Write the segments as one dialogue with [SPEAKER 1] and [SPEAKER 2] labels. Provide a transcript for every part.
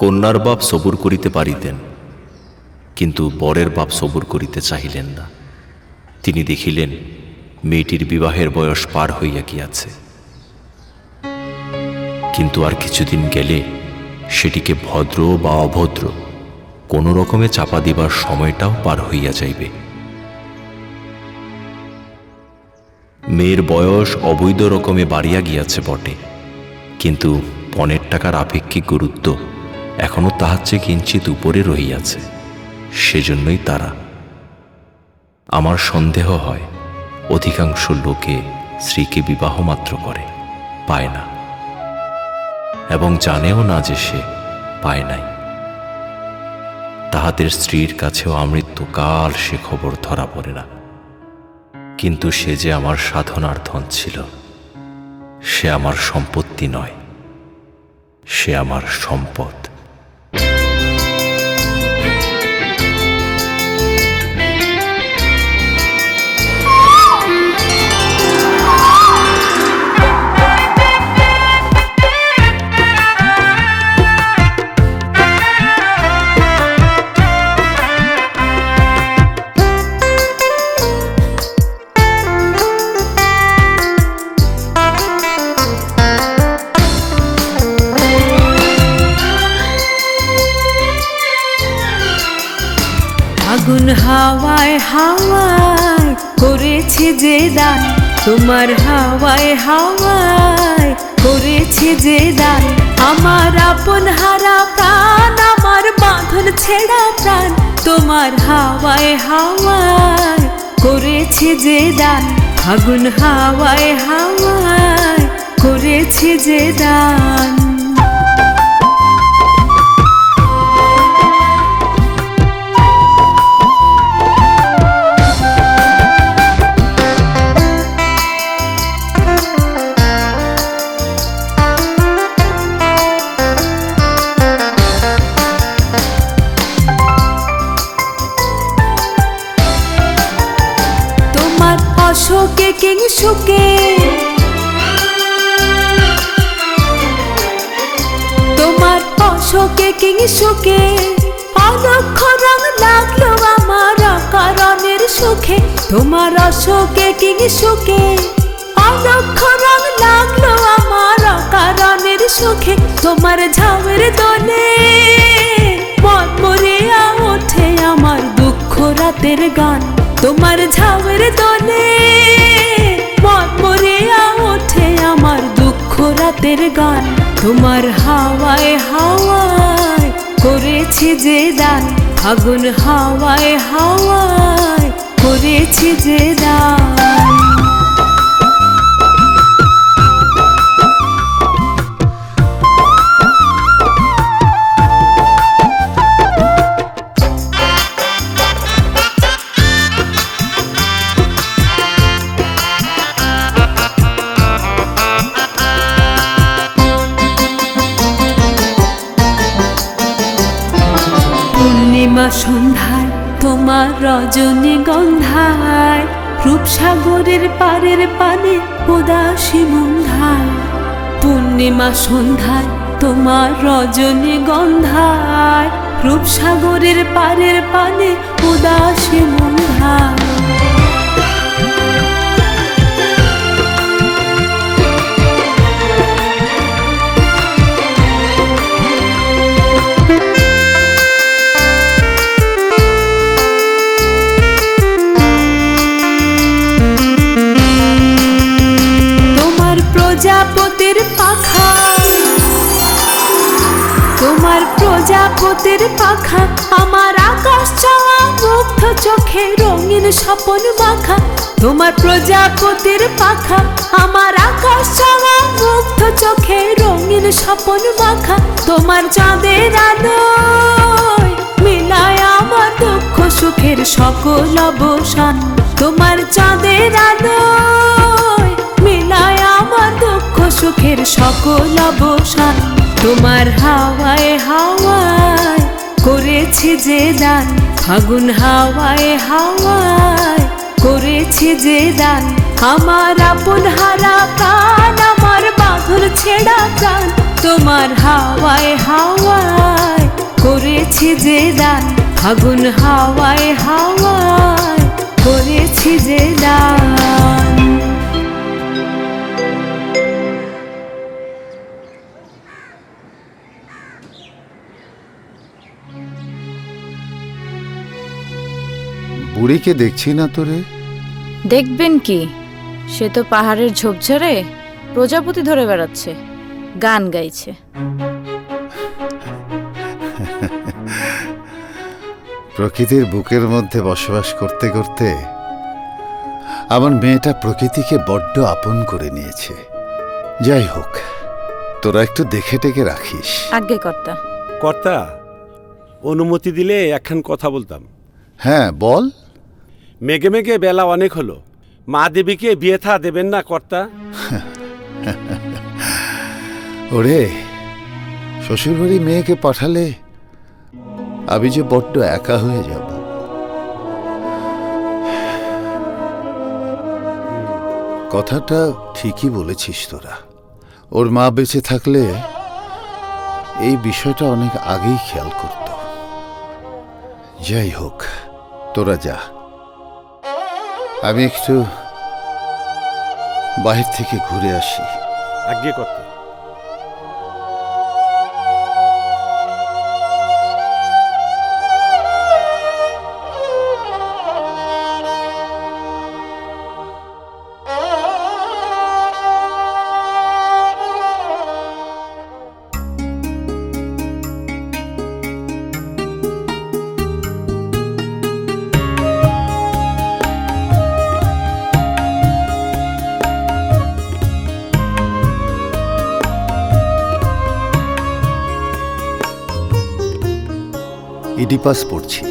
[SPEAKER 1] কন্যার বাপ সবুর করিতে পারিতেন, কিন্তু বরের বাপ সবুর করিতে চাহিলেন না। তিনি দেখিলেন মেয়েটির বিবাহের বয়স পার হইয়া গিয়াছে, কিন্তু আর কিছুদিন গেলে সেটিকে ভদ্র বা অভদ্র কোনো রকমে চাপা দিবার সময়টাও পার হইয়া যাইবে। মেয়ের বয়স অবৈধ রকমে বাড়িয়া গিয়াছে বটে, কিন্তু পণের টাকার আপেক্ষিক গুরুত্ব এখনো তাহার চেয়ে কিঞ্চিত উপরে রহিয়াছে। সেজন্যই তারা, আমার সন্দেহ হয়, অধিকাংশ লোকে স্ত্রীকে বিবাহ মাত্র করে, পায় না, এবং জানেও না যে সে পায় নাই। তাহাদের স্ত্রীর কাছেও আমৃত্যুকাল সে খবর ধরা পড়ে না। কিন্তু সে যে আমার সাধনার ধন ছিল, সে আমার সম্পত্তি নয়, সে আমার সম্পদ।
[SPEAKER 2] আগুন হাওয়ায় হাওয়ায় করেছে যে দান, তোমার হাওয়ায় হাওয়ায় করেছে যে দান। আমার আপন হারা প্রাণ, আমার বাঁধন ছেঁড়া প্রাণ, তোমার হাওয়ায় হাওয়ায় করেছে যে দান। আগুন হাওয়ায় হাওয়ায় করেছে যে দান। অশোকে কিংসুকে তোমার অশোকে কিংসুকে অলক্ষ রং লাগলো আমার অকারণের সুখে। তোমার অশোকে কিংসুকে অলক্ষ রং লাগলো আমার অকারণের সুখে। তোমার ঝাউয়ের দোলে মন মরিয়া ওঠে আমার দুঃখ রাতের গান। তোমার ঝাউয়ের দোলে মন মরিয়া ওঠে আমার দুঃখ রাতের গান। তোমার হাওয়ায় হাওয়ায় করেছি যে দান, আগুন হাওয়ায় হাওয়ায় করেছি যে দান। পূর্ণিমা সন্ধ্যায় তোমার রজনীগন্ধায়, রূপসাগরের পারের পানে উদাসী মন্ধায়। পূর্ণিমা সন্ধ্যায় তোমার রজনীগন্ধায়, রূপসাগরের পারের পানে উদাসী মন্ধায়। প্রজাপতির পাখা, তোমার প্রজাপতির পাখা, আমার আকাশ চাওয়া মুগ্ধ চোখে রঙিন স্বপন মাখা। তোমার প্রজাপতির পাখা, আমার আকাশ চাওয়া মুগ্ধ চোখে রঙিন স্বপন মাখা। তোমার চাঁদের আলোয় মিলায় আমার দুঃখ সুখের সকল অবসান। তোমার চাঁদের আলোয় মিলায় আমার দুঃখ সুখের সকল অবসান। তোমার হাওয়ায় হাওয়ায় করেছি যে দান, আগুন হাওয়ায় হাওয়ায় করেছি যে দান। আমার আপন হারা প্রাণ, আমার বাঁধন ছেঁড়া প্রাণ, তোমার হাওয়ায় হাওয়ায় করেছি যে দান, ফাগুন হাওয়ায় হাওয়ায় করেছি যে দান।
[SPEAKER 3] বুড়িকে দেখছি না তোরে।
[SPEAKER 4] দেখবেন কি, সে তো পাহাড়ের ঝোপঝাড়ে প্রজাপতি ধরে বেড়াচ্ছে, গান গাইছে।
[SPEAKER 3] প্রকৃতির বুকের মধ্যে বসবাস করতে করতে আমার মেয়েটা প্রকৃতিকে বড্ড আপন করে নিয়েছে। যাই হোক, তোরা একটু দেখে টেকে রাখিস।
[SPEAKER 4] আজ্ঞে কর্তা।
[SPEAKER 5] কর্তা, অনুমতি দিলে একখান কথা বলতাম।
[SPEAKER 3] হ্যাঁ বল।
[SPEAKER 5] মেঘে মেঘে বেলা অনেক হলো, মা দেবীকে বিয়ে থা দেবেন না কর্তা?
[SPEAKER 3] ওরে, শ্বশুরবাড়ি মেয়েকে পাঠালে আমি যে বড্ড একা হয়ে যাব। কথাটা ঠিকই বলেছিস তোরা। ওর মা বেঁচে থাকলে এই বিষয়টা অনেক আগেই খেয়াল করত। যাই হোক, তোরা যা, আমি একটু বাহির থেকে ঘুরে আসি।
[SPEAKER 5] আজ্ঞে কর্তা।
[SPEAKER 3] ইডিপাস পড়ছি,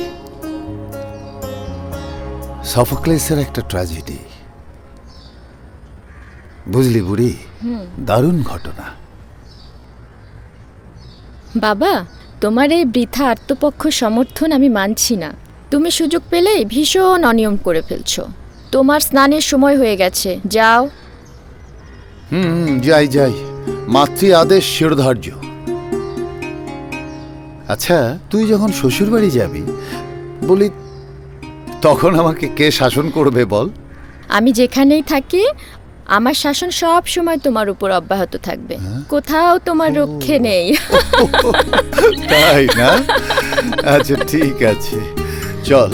[SPEAKER 3] সফোক্লেসের একটা ট্র্যাজেডি। বুঝলি বুড়ি, দারুণ ঘটনা।
[SPEAKER 6] বাবা, তোমার এই বৃথা আত্মপক্ষ সমর্থন আমি মানছি না। তুমি সুযোগ পেলেই ভীষণ অনিয়ম করে ফেলছো। তোমার স্নানের সময় হয়ে গেছে, যাও।
[SPEAKER 3] যাই যাই, মাতৃ আদেশ শিরোধার্য। আচ্ছা, তুই যখন শ্বশুরবাড়ি যাবি বলি, তখন আমাকে কে শাসন করবে বল?
[SPEAKER 6] আমি যেখানেই থাকি আমার শাসন সব সময় তোমার উপর অব্যাহত থাকবে, কোথাও তোমার রক্ষে নেই।
[SPEAKER 3] তাই না? আচ্ছা ঠিক আছে, চল।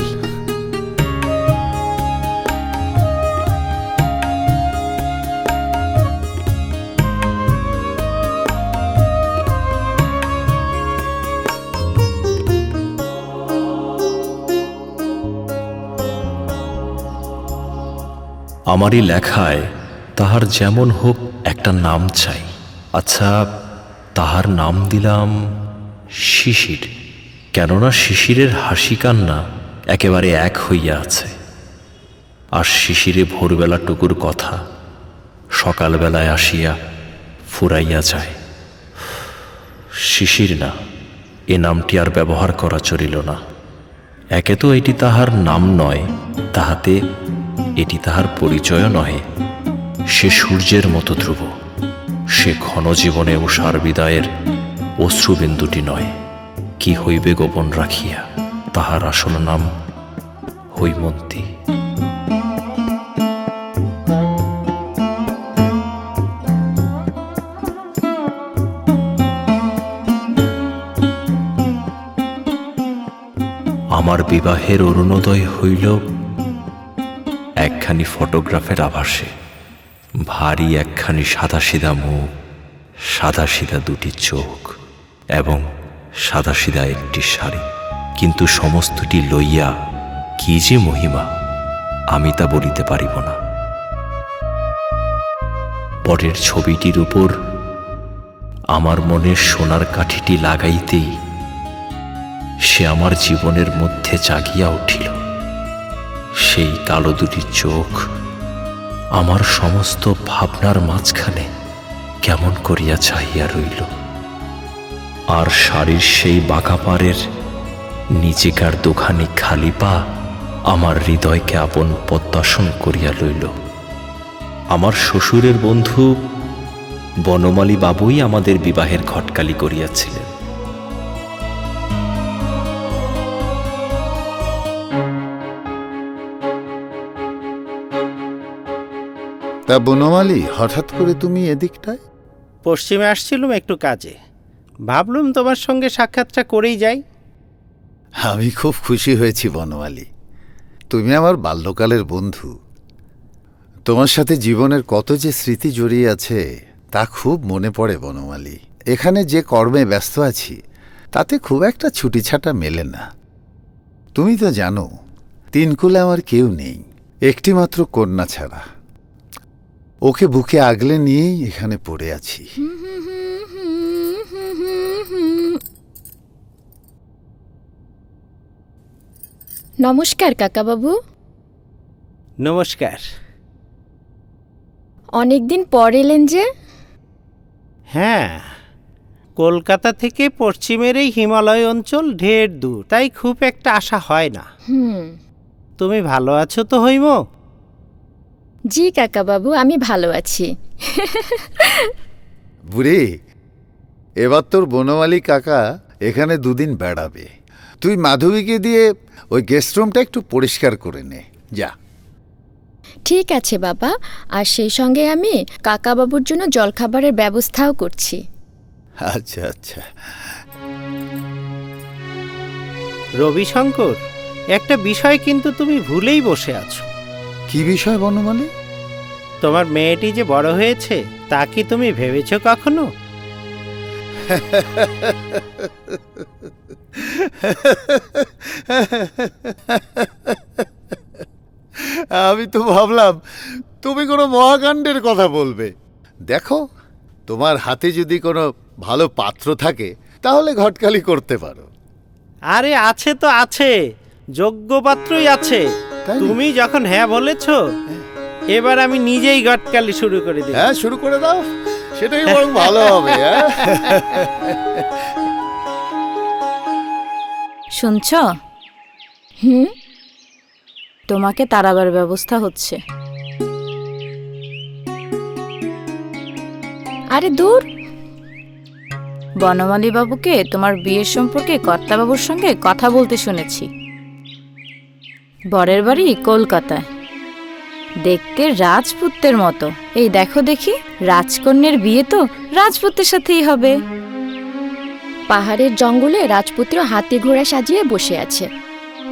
[SPEAKER 1] আমারই লেখায় তাহার যেমন হোক একটা নাম চাই। আচ্ছা, তাহার নাম দিলাম শিশির, কেননা শিশিরের হাসি কান্না একেবারে এক হইয়া আছে। আর শিশিরে ভোরবেলাটুকুর কথা সকালবেলায় আসিয়া ফুরাইয়া যায়। শিশির না, এ নামটি আর ব্যবহার করা চলিল না। একে তো এটি তাহার নাম নয়, তাহাতে এটি তাহার পরিচয় নহে। সে সূর্যের মতো ধ্রুব, সে ঘন জীবনে উষার বিদায়ের অশ্রুবিন্দুটি নয়। কি হইবে গোপন রাখিয়া, তাহার আসল নাম হৈমন্তী। আমার বিবাহের অরুণোদয় হইল একখানি ফটোগ্রাফের আভাসে। ভারী একখানি সাদাসিধা মুখ, সাদাসিধা দুটি চোখ এবং সাদাসিধা একটি শাড়ি, কিন্তু সমস্তটি লইয়া কি যে মহিমা, আমি তা বলিতে পারিব না। পরের ছবিটির উপর আমার মনের সোনার কাঠিটি লাগাইতেই সে আমার জীবনের মধ্যে জাগিয়া উঠিল। সেই কালো দুটি চোখ আমার সমস্ত ভাবনার মাঝখানে কেমন করিয়া চাহিয়া রইল। আর শাড়ির সেই বাঁকা পাড়ের নিচেকার দুখানি খালি পা আমার হৃদয়কে আপন পদ্মাসন করিয়া লইল। আমার শ্বশুরের বন্ধু বনমালী বাবুই আমাদের বিবাহের ঘটকালি করিয়াছিলেন।
[SPEAKER 3] তা বনমালী, হঠাৎ করে তুমি এদিকটায়?
[SPEAKER 7] পশ্চিমে আসছিলুম একটু কাজে, ভাবলুম তোমার সঙ্গে সাক্ষাৎটা করেই যাই।
[SPEAKER 3] আমি খুব খুশি হয়েছি বনমালী। তুমি আমার বাল্যকালের বন্ধু। তোমার সাথে জীবনের কত যে স্মৃতি জড়িয়ে আছে তা খুব মনে পড়ে বনমালী। এখানে যে কর্মে ব্যস্ত আছি তাতে খুব একটা ছুটিছাটা মেলে না। তুমি তো জানো, তিনকুলে আমার কেউ নেই, একটিমাত্র কন্যা ছাড়া। ওকে বুকে আগলে নিয়েই এখানে পড়ে আছি।
[SPEAKER 6] নমস্কার কাকাবাবু।
[SPEAKER 7] নমস্কার।
[SPEAKER 6] অনেকদিন পর এলেন যে?
[SPEAKER 7] হ্যাঁ, কলকাতা থেকে পশ্চিমের এই হিমালয় অঞ্চল ঢের দূর, তাই খুব একটা আশা হয় না। তুমি ভালো আছো তো হৈম?
[SPEAKER 6] জি কাকাবাবু, আমি ভালো আছি।
[SPEAKER 3] বুড়ি, এবার তোর বনমালী কাকা এখানে দুদিন বেড়াবে। তুই মাধবীকে দিয়ে ওই গেস্ট রুমটা একটু পরিষ্কার করে নে, যা।
[SPEAKER 6] ঠিক আছে বাবা, আর সেই সঙ্গে আমি কাকাবাবুর জন্য জলখাবারের ব্যবস্থাও করছি।
[SPEAKER 3] আচ্ছা আচ্ছা।
[SPEAKER 7] রবিশঙ্কর, একটা বিষয় কিন্তু তুমি ভুলেই বসে আছো।
[SPEAKER 3] কি বিষয় বনমালী?
[SPEAKER 7] তোমার মেয়েটি যে বড় হয়েছে তা কি তুমি ভেবেছ কখনো?
[SPEAKER 3] আমি তো ভাবলাম তুমি কোনো মহাকাণ্ডের কথা বলবে। দেখো, তোমার হাতে যদি কোনো ভালো পাত্র থাকে তাহলে ঘটকালি করতে পারো।
[SPEAKER 7] আরে আছে তো আছে, যোগ্য পাত্রই আছে।
[SPEAKER 3] তাই নাকি?
[SPEAKER 7] তুমি যখন হ্যাঁ বলেছ, এবার আমি নিজেই গটকালি শুরু করে দিই।
[SPEAKER 3] হ্যাঁ, শুরু করে দাও, সেটাই বরং ভালো হবে।
[SPEAKER 4] শুনছ?
[SPEAKER 6] হুম,
[SPEAKER 4] তোমাকে তাড়াবার ব্যবস্থা হচ্ছে।
[SPEAKER 6] আরে দূর।
[SPEAKER 4] বনমালী বাবুকে তোমার বিয়ের সম্পর্কে কর্তাবাবুর সঙ্গে কথা বলতে শুনেছি। বরের বাড়ি কলকাতায়, দেখতে রাজপুত্রের মতো। এই দেখো দেখি, রাজকন্যের বিয়ে তো রাজপুত্রের সাথেই হবে।
[SPEAKER 6] পাহাড়ের জঙ্গলে রাজপুত্র হাতি ঘোড়া সাজিয়ে বসে আছে।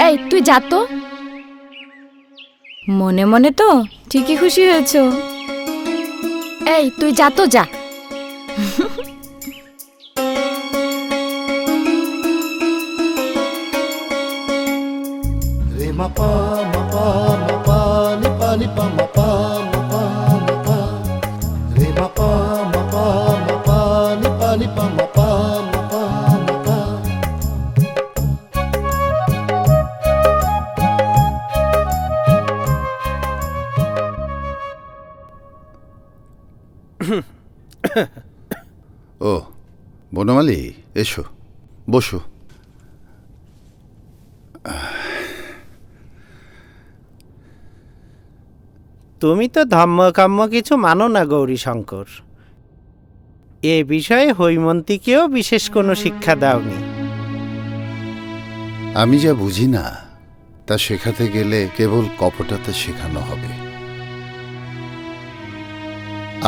[SPEAKER 6] এই তুই যা তো।
[SPEAKER 4] মনে মনে তো ঠিকই খুশি হয়েছো।
[SPEAKER 6] এই তুই যা তো, যা।
[SPEAKER 3] ও বনমালী, এসো, বসো।
[SPEAKER 7] তুমি তো ধম্মকাম্য কিছু মানো না গৌরীশঙ্কর। এ বিষয়ে হৈমন্তীকেও বিশেষ কোনো শিক্ষা দাওনি।
[SPEAKER 3] আমি যা বুঝি না তা শেখাতে গেলে কেবল কপটতা শেখানো হবে।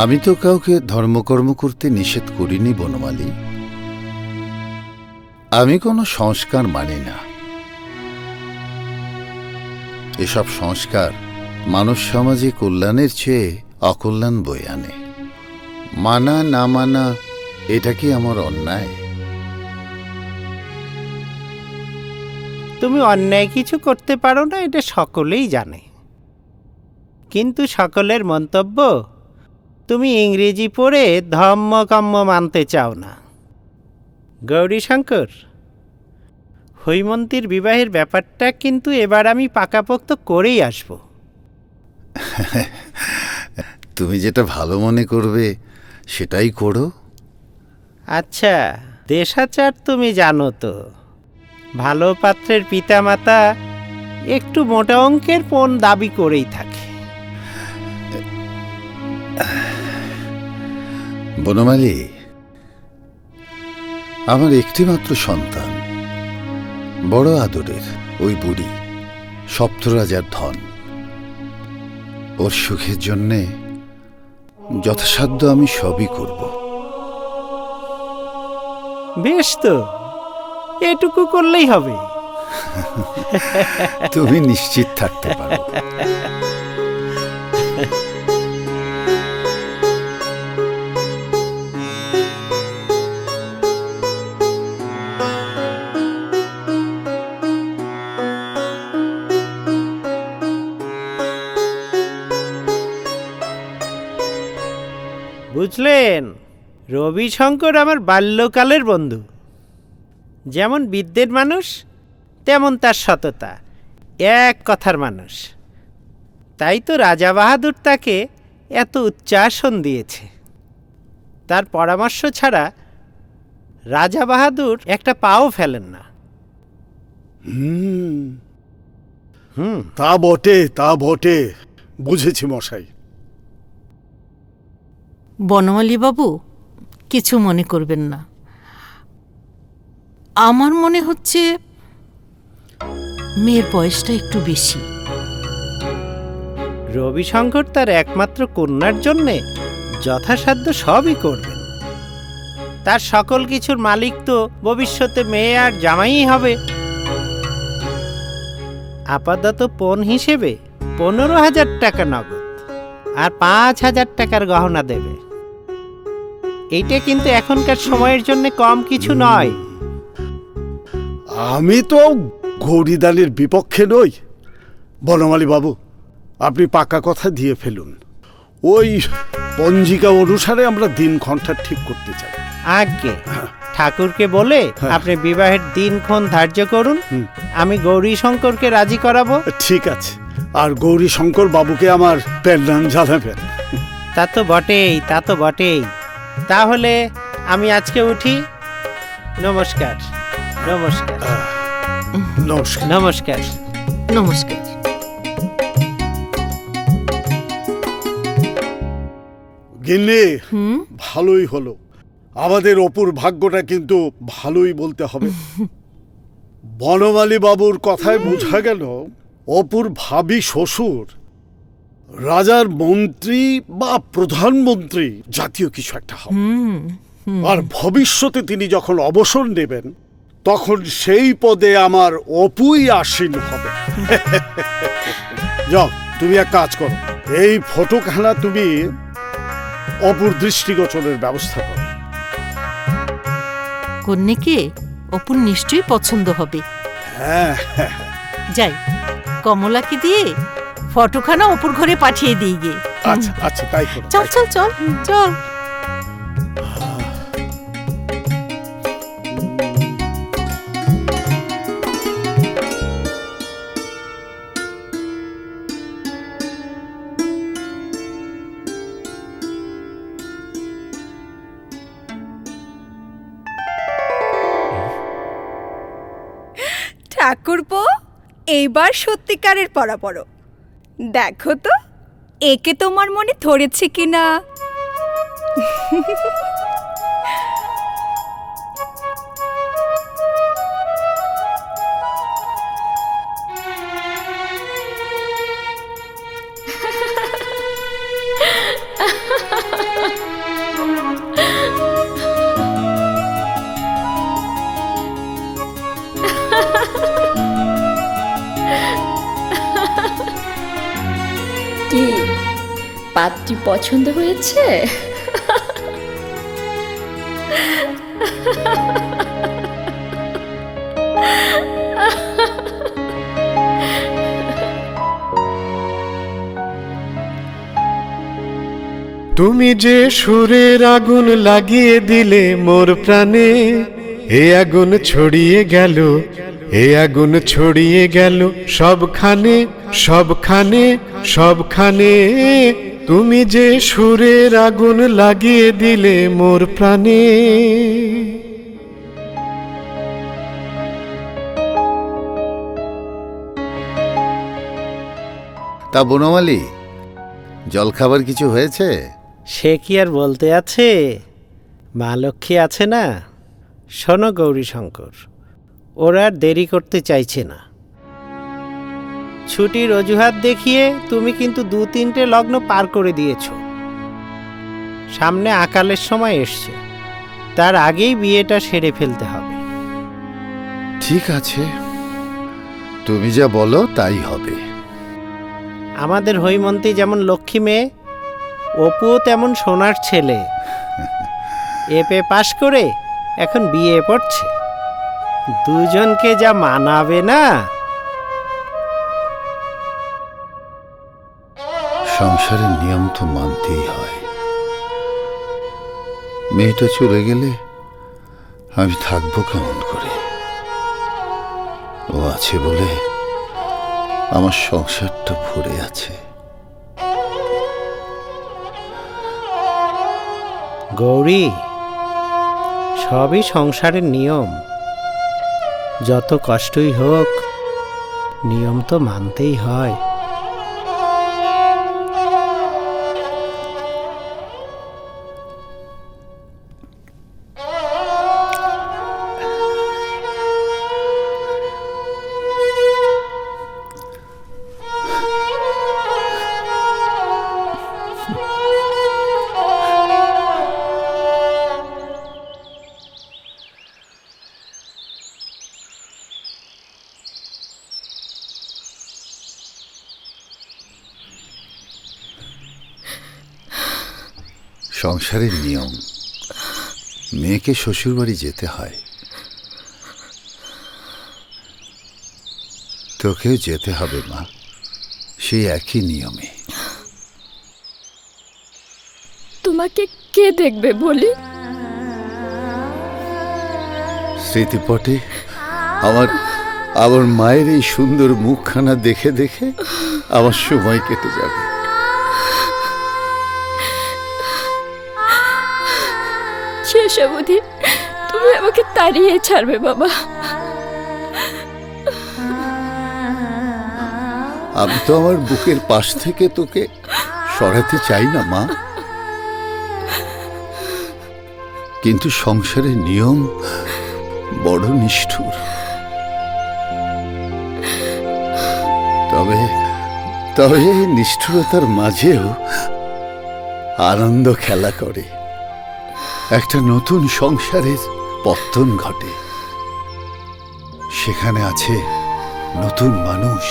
[SPEAKER 3] আমি তো কাউকে ধর্মকর্ম করতে নিষেধ করিনি বনমালী। আমি কোনো সংস্কার মানি না। এসব সংস্কার মানব সমাজে কল্যাণের চেয়ে অকল্যাণ বয়ে আনে। মানা না মানা এটা কি আমার অন্যায়?
[SPEAKER 7] তুমি অন্যায় কিছু করতে পারো না, এটা সকলেই জানে। কিন্তু সকলের মন্তব্য, তুমি ইংরেজি পড়ে ধম্মকাম্য মানতে চাও না। গৌরীশঙ্কর, হৈমন্তীর বিবাহের ব্যাপারটা কিন্তু এবার আমি পাকাপোক্ত করেই আসব।
[SPEAKER 3] তুমি যেটা ভালো মনে করবে সেটাই করো।
[SPEAKER 7] আচ্ছা, দেশাচার তুমি জানো তো, ভালো পাত্রের পিতামাতা একটু মোটা অঙ্কের পণ দাবি করেই থাকে।
[SPEAKER 3] বনমালী, আমার একটিমাত্র সন্তান, বড় আদরের ওই বুড়ি, সপ্তরাজার ধন। ওর সুখের জন্যে যথাসাধ্য আমি সবই করব।
[SPEAKER 7] বেশ তো, এটুকু করলেই হবে।
[SPEAKER 3] তুমি নিশ্চিত থাকতে পারো।
[SPEAKER 7] বুঝলেন, রবিশঙ্কর আমার বাল্যকালের বন্ধু। যেমন বিদ্যের মানুষ, তেমন তার সততা, এক কথার মানুষ। তাই তো রাজা বাহাদুর তাকে এত উচ্চাসন দিয়েছে। তার পরামর্শ ছাড়া রাজা বাহাদুর একটা পাও ফেলেন না।
[SPEAKER 8] তা বটে, তা বটে, বুঝেছি মশাই।
[SPEAKER 9] বনমালী বাবু, কিছু মনে করবেন না। আমার মনে হচ্ছে মেয়ের বয়সটা একটু বেশি।
[SPEAKER 7] রবিশঙ্কর তার একমাত্র কন্যার জন্যে যথাসাধ্য সবই করবেন। তার সকল কিছুর মালিক তো ভবিষ্যতে মেয়ে আর জামাই হবে। আপাতত পণ হিসেবে 15,000 টাকা নগদ আর 5,000 টাকার গহনা দেবে। এইটা কিন্তু এখনকার সময়ের জন্য কম কিছু নয়।
[SPEAKER 8] আমি তো গৌরীদানের বিপক্ষে নই। বনমালী বাবু, আপনি পাকা কথা দিয়ে ফেলুন। ওই পঞ্জিকা অনুসারে আমরা দিনক্ষণটা ঠিক করতে চাই।
[SPEAKER 7] আগে ঠাকুরকে বলে আপনি বিবাহের দিনক্ষণ ধার্য করুন, আমি গৌরীশঙ্করকে রাজি করাবো।
[SPEAKER 8] ঠিক আছে, আর গৌরীশঙ্কর বাবুকে আমার প্রণাম জানাবেন।
[SPEAKER 7] তা তো বটেই, তা তো বটেই। তাহলে আমি আজকে উঠি। নমস্কার, নমস্কার,
[SPEAKER 8] নমস্কার।
[SPEAKER 7] নমস্কার।
[SPEAKER 9] নমস্কার।
[SPEAKER 8] গিন্নি, ভালোই হলো। আমাদের অপুর ভাগ্যটা কিন্তু ভালোই বলতে হবে। বনমালী বাবুর কথায় বোঝা গেল অপুর ভাবি শ্বশুর রাজার মন্ত্রী বা প্রধানমন্ত্রী জাতীয় কিছু একটা হবে। আর ভবিষ্যতে তিনি যখন অবসর নেবেন তখন সেই পদে আমার অপুই আসীন হবে। যাও, তুমি এক কাজ করো, এই ফটোখানা তুমি অপুর দৃষ্টিগোচরের ব্যবস্থা করো।
[SPEAKER 9] কন্যাকে অপুর নিশ্চয়ই পছন্দ হবে।
[SPEAKER 8] হ্যাঁ,
[SPEAKER 9] যাই, কমলাকে দিয়ে ফটোখানা অপুর ঘরে পাঠিয়ে দিই গে।
[SPEAKER 8] আচ্ছা আচ্ছা, তাই করো।
[SPEAKER 9] চল চল চল চল।
[SPEAKER 2] ঠাকুরপো, এইবার সত্যিকারের পড়া পড়ো। দেখো তো একে তোমার মনে ধরেছে কিনা।
[SPEAKER 6] কি পাত্রী পছন্দ হয়েছে?
[SPEAKER 10] তুমি যে সুরের আগুন লাগিয়ে দিলে মোর প্রাণে, এ আগুন ছড়িয়ে গেল, এ আগুন ছড়িয়ে গেল সবখানে, সবখানে, সবখানে। তুমি যে সুরের আগুন লাগিয়ে দিলে মোর প্রাণে।
[SPEAKER 3] তা বনমালী, জলখাবার কিছু হয়েছে?
[SPEAKER 7] সে কি আর বলতে আছে? মা লক্ষ্মী আছে না। শোনো গৌরীশঙ্কর, ওরা আর দেরি করতে চাইছে না। ছুটির অজুহাত দেখিয়ে তুমি কিন্তু 2-3টে লগ্ন পার করে দিয়েছ। সামনে আকালের সময় এসছে, তার আগেই বিয়েটা সেরে ফেলতে হবে।
[SPEAKER 3] ঠিক আছে, তুমি যা বলো তাই হবে।
[SPEAKER 7] আমাদের হৈমন্তী যেমন লক্ষ্মী মেয়ে, অপুও তেমন সোনার ছেলে। এপে পাশ করে এখন বিয়ে পড়ছে, দুজনকে যা মানাবে না।
[SPEAKER 3] সংসারের নিয়ম তো মানতেই হয়। মেয়েটা চলে গেলে আমি থাকবো কেমন করে? ও আছে বলে আমার সংসারটা ভরে আছে।
[SPEAKER 7] গৌরী, সবই সংসারের নিয়ম। যত কষ্টই হোক, নিয়ম তো মানতেই হয়।
[SPEAKER 3] সংসারের নিয়ম, মেয়েকে শ্বশুরবাড়ি যেতে হয়, তোকেও যেতে হবে মা, সেই একই নিয়মে।
[SPEAKER 6] তোমাকে কে দেখবে বলি?
[SPEAKER 3] স্মৃতিপটে আমার আমার মায়ের এই সুন্দর মুখখানা দেখে দেখে আমার সময় কেটে যাবে।
[SPEAKER 6] শেষ অবধি তুমি আমাকে তাড়িয়ে ছাড়বে বাবা।
[SPEAKER 3] আমি তো আমার বুকের পাশ থেকে তোকে সরাতে চাই না মা, কিন্তু সংসারের নিয়ম বড় নিষ্ঠুর। তবে তবে এই নিষ্ঠুরতার মাঝেও আনন্দ খেলা করে। একটা নতুন সংসারের পত্তন ঘটে, সেখানে আছে নতুন মানুষ,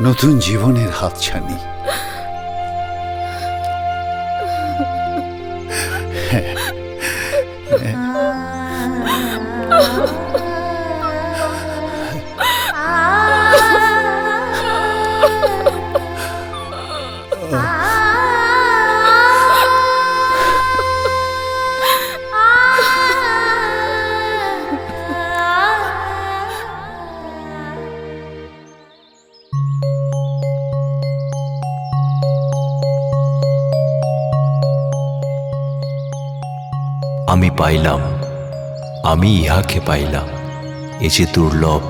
[SPEAKER 3] নতুন জীবনের হাতছানি।
[SPEAKER 1] আমি পাইলাম, আমি ইহাকে পাইলাম, এ যে দুর্লভ,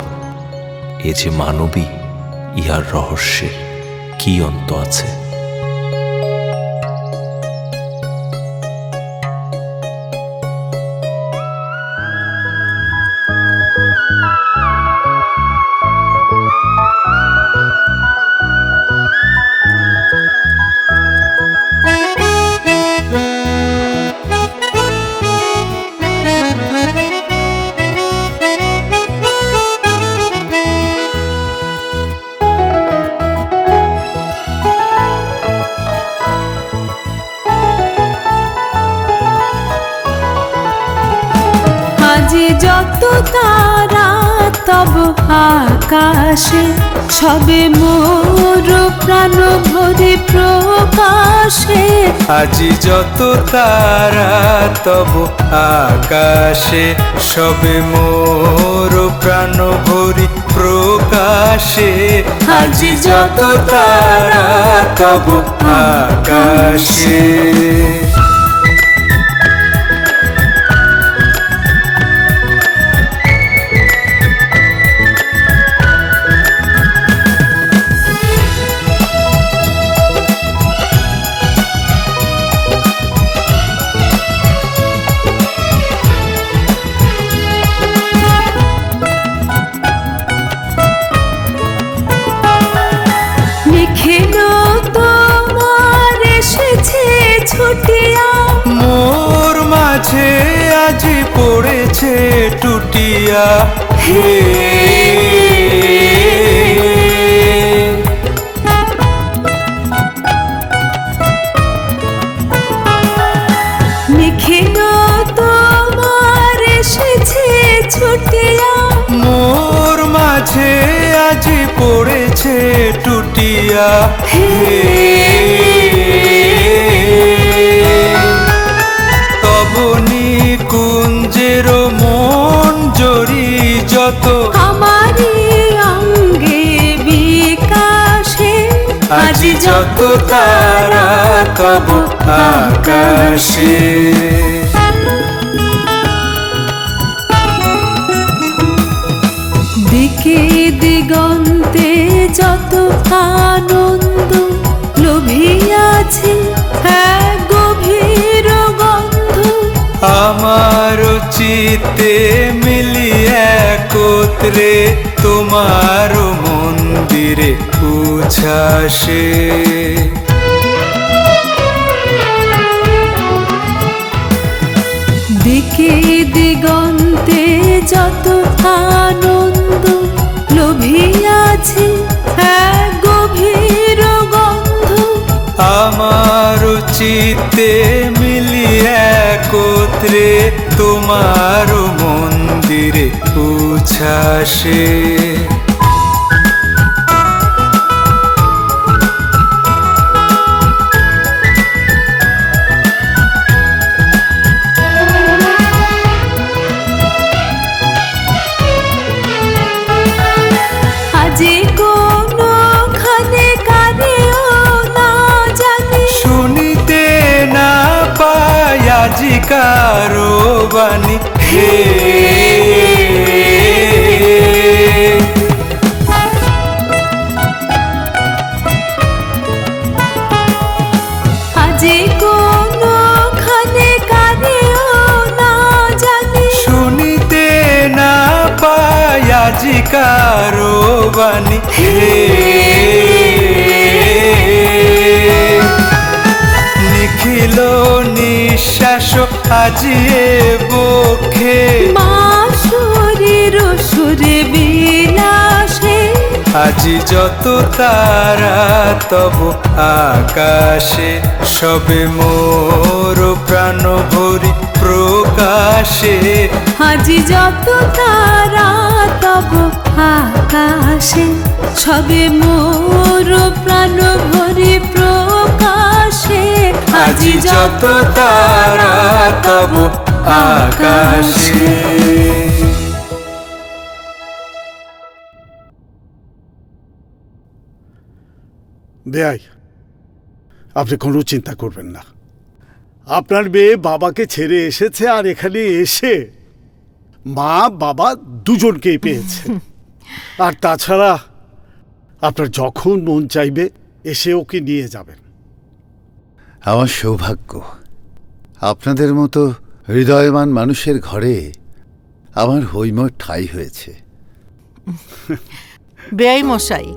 [SPEAKER 1] এ যে মানবী, ইহার রহস্যের কি অন্ত আছে?
[SPEAKER 11] যত তারা তব আকাশে, সবে মোর প্রাণ ভরে প্রকাশে।
[SPEAKER 12] আজি যত তারা তব আকাশে, সবে মোর প্রাণ ভরি প্রকাশে। আজি যত তারা তব আকাশে। ছুটিয়া হে
[SPEAKER 11] তোমার এসেছে ছুটিয়া
[SPEAKER 12] মোর মাঝে আজি পড়েছে টুটিয়া হে তবনি কুঞ্জের মন জড়ি যত
[SPEAKER 11] আমারি অঙ্গে বিকাশে
[SPEAKER 12] আজি যত তারা তব আকাশে
[SPEAKER 11] দিকে দিগন্তে যত আনন্দ লোভিয়াছে এক গভীর গন্ধ
[SPEAKER 12] আমার চিতে মিলি একত্রে তোমার মন্দিরে উচ্ছ্বাসে
[SPEAKER 11] দিকে দিগন্তে যত আনন্দ লোভিয়াছে এক গভীর গন্ধ
[SPEAKER 12] আমার চিতে মিলি একত্রে তোমার মন্দিরে উচ্ছ্বাসে
[SPEAKER 11] আজি কোনখানে কানেও না জানি
[SPEAKER 12] শুনিতে না পাই আজি কারো বাণী হে
[SPEAKER 11] আজি কোনখানে কানেও না জানি
[SPEAKER 12] শুনিতে না পাই আজি কারো বাণী হে নিখিল নিঃশ্বাস আজি এ বক্ষে
[SPEAKER 11] মা শরীর সুরে বিলাসে
[SPEAKER 12] আজি যত তারা তব আকাশে সবে মোর প্রাণ ভরি প্রকাশে
[SPEAKER 11] আজি যত তারা তব আকাশে সবে মোর প্রাণ ভরি প্রকাশে
[SPEAKER 12] আজি যত তারা তব আকাশে
[SPEAKER 8] বেয়াই, আপনি কোনো চিন্তা করবেন না। আপনার মেয়ে বাবাকে ছেড়ে এসেছে, আর এখানে এসে মা বাবা দুজনকেই পেয়েছে। আর তাছাড়া আপনার যখন মন চাইবে এসে ওকে নিয়ে যাবেন।
[SPEAKER 3] আমার সৌভাগ্য, আপনাদের মতো হৃদয়বান মানুষের ঘরে আমার হৈমর ঠাঁই হয়েছে।
[SPEAKER 9] বেয়াই মশাই,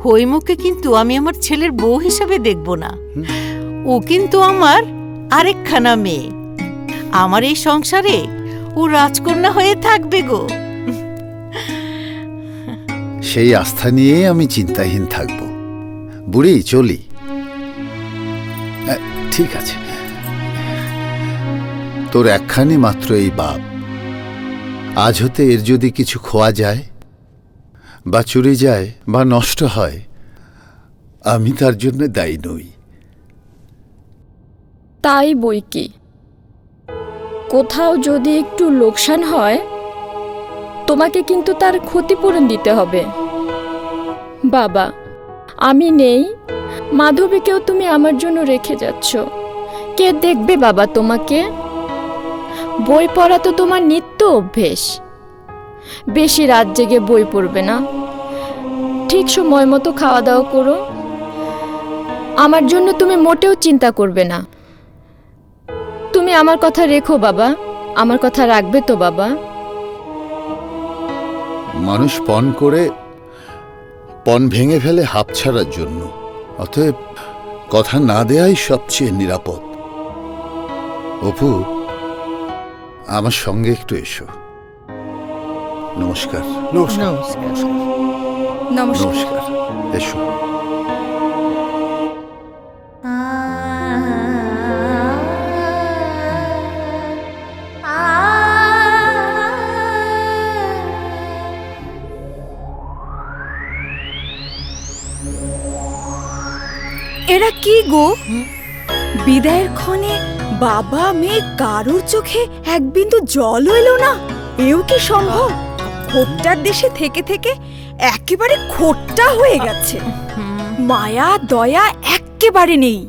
[SPEAKER 9] হৈমুকে কিন্তু আমি আমার ছেলের বউ হিসাবে দেখব না। ও কিন্তু আমার আরেকখানা মেয়ে। আমার এই সংসারে ও রাজকন্যা হয়ে থাকবে গো।
[SPEAKER 3] সেই আস্থা নিয়ে আমি চিন্তাহীন থাকব। বুড়ি, চলি। ঠিক আছে, তোর একখানি মাত্র এই বাপ, আজ হতে এর যদি কিছু খোয়া যায় বা চুরি যায় বা নষ্ট হয়, আমি তার জন্য দায়ী নই।
[SPEAKER 6] তাই বই কি, কোথাও যদি একটু লোকসান হয় তোমাকে কিন্তু তার ক্ষতিপূরণ দিতে হবে। বাবা, আমি নেই, মাধবীকেও তুমি আমার জন্য রেখে যাচ্ছ। কে দেখবে বাবা তোমাকে? বই পড়া তো তোমার নিত্য অভ্যেস। বেশি রাত জেগে বই পড়বে না, ঠিক সময় মতো খাওয়া দাওয়া করো। আমার জন্য তুমি মোটেও চিন্তা করবে না। তুমি আমার কথা রেখো বাবা, আমার কথা রাখবে তো বাবা?
[SPEAKER 3] মানুষ পণ করে পণ ভেঙে ফেলে হাঁপ ছাড়ার জন্য, অতএব কথা না দেয়াই সবচেয়ে নিরাপদ। অপু, আমার সঙ্গে একটু এসো। নমস্কার।
[SPEAKER 9] নমস্কার।
[SPEAKER 3] নমস্কার। এসো।
[SPEAKER 2] এরা কি গো? বিদায়ের ক্ষণে বাবা মেয়ে কারোর চোখে এক বিন্দু জলও এলো না। এও কি সম্ভব? খোট্টার দেশে থেকে থেকে একেবারে খোট্টা হয়ে গেছে। মায়া দয়া একেবারে নেই।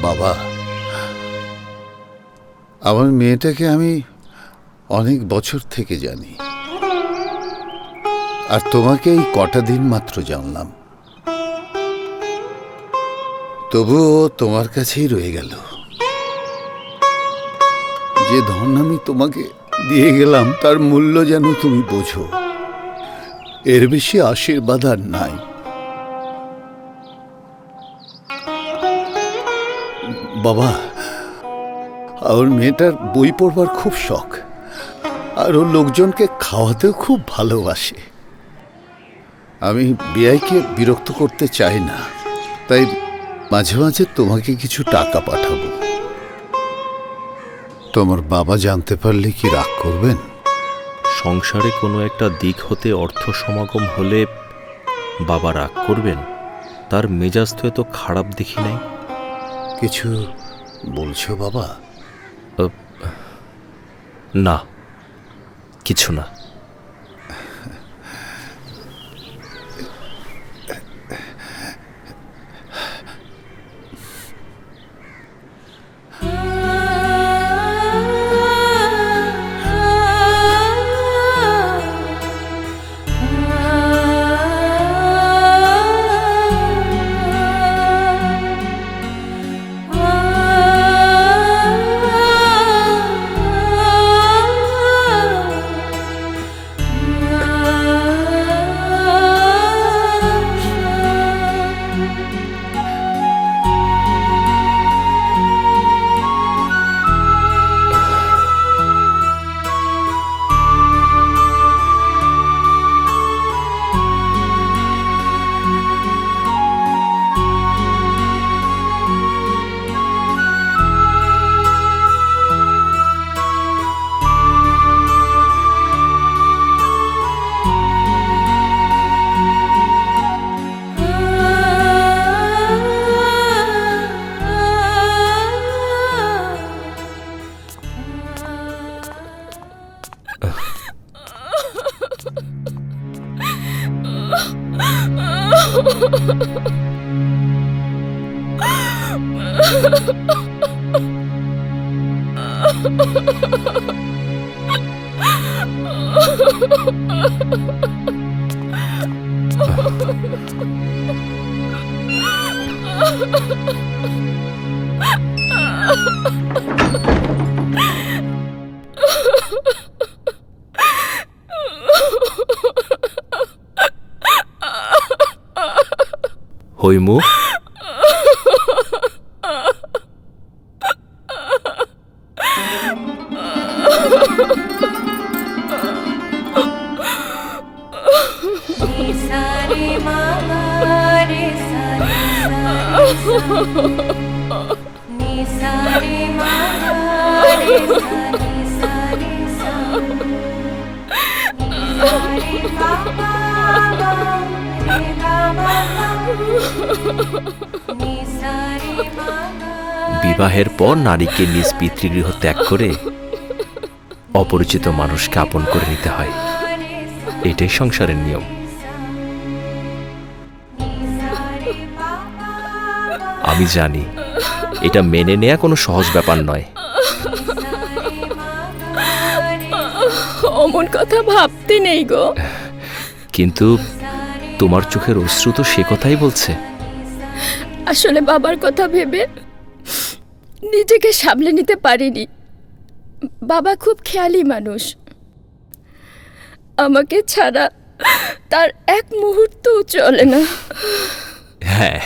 [SPEAKER 3] বাবা, আমার মেয়েটাকে আমি অনেক বছর থেকে জানি, আর তোমাকে এই কটা দিন মাত্র জানলাম। তবুও তোমার কাছেই রয়ে গেল। যে ধন আমি তোমাকে দিয়ে গেলাম তার মূল্য যেন তুমি বোঝো। এর বেশি আশীর্বাদ আর নাই। বাবা, আমার মেয়েটার বই পড়বার খুব শখ, আর ও লোকজনকে খাওয়াতেও খুব ভালোবাসে। আমি বিআইকে বিরক্ত করতে চাই না, তাই মাঝে মাঝে তোমাকে কিছু টাকা পাঠাবো। তোমার বাবা জানতে পারলে কি রাগ করবেন?
[SPEAKER 1] সংসারে কোনো একটা দিক হতে অর্থ সমাগম হলে বাবা রাগ করবেন? তার মেজাজ তো এত খারাপ দেখি নাই।
[SPEAKER 3] কিছু বলছো বাবা?
[SPEAKER 1] না, কিছু না। হৈমু, বিবাহের পর নারীকে নিজ পিতৃগৃহ ত্যাগ করে অপরিচিত মানুষকে আপন করে নিতে হয়। এটাই সংসারের নিয়ম। আমি জানি এটা মেনে নেওয়া কোনো সহজ ব্যাপার নয়।
[SPEAKER 6] অমন কথা ভাবতে নেই গো।
[SPEAKER 1] কিন্তু তোমার চোখের অশ্রু তো সে কথাই বলছে।
[SPEAKER 6] আসলে বাবার কথা ভেবে নিজেকে সামলে নিতে পারিনি। বাবা খুব খেয়ালি মানুষ, আমাকে ছাড়া তার এক মুহূর্তও চলে না।
[SPEAKER 1] হ্যাঁ,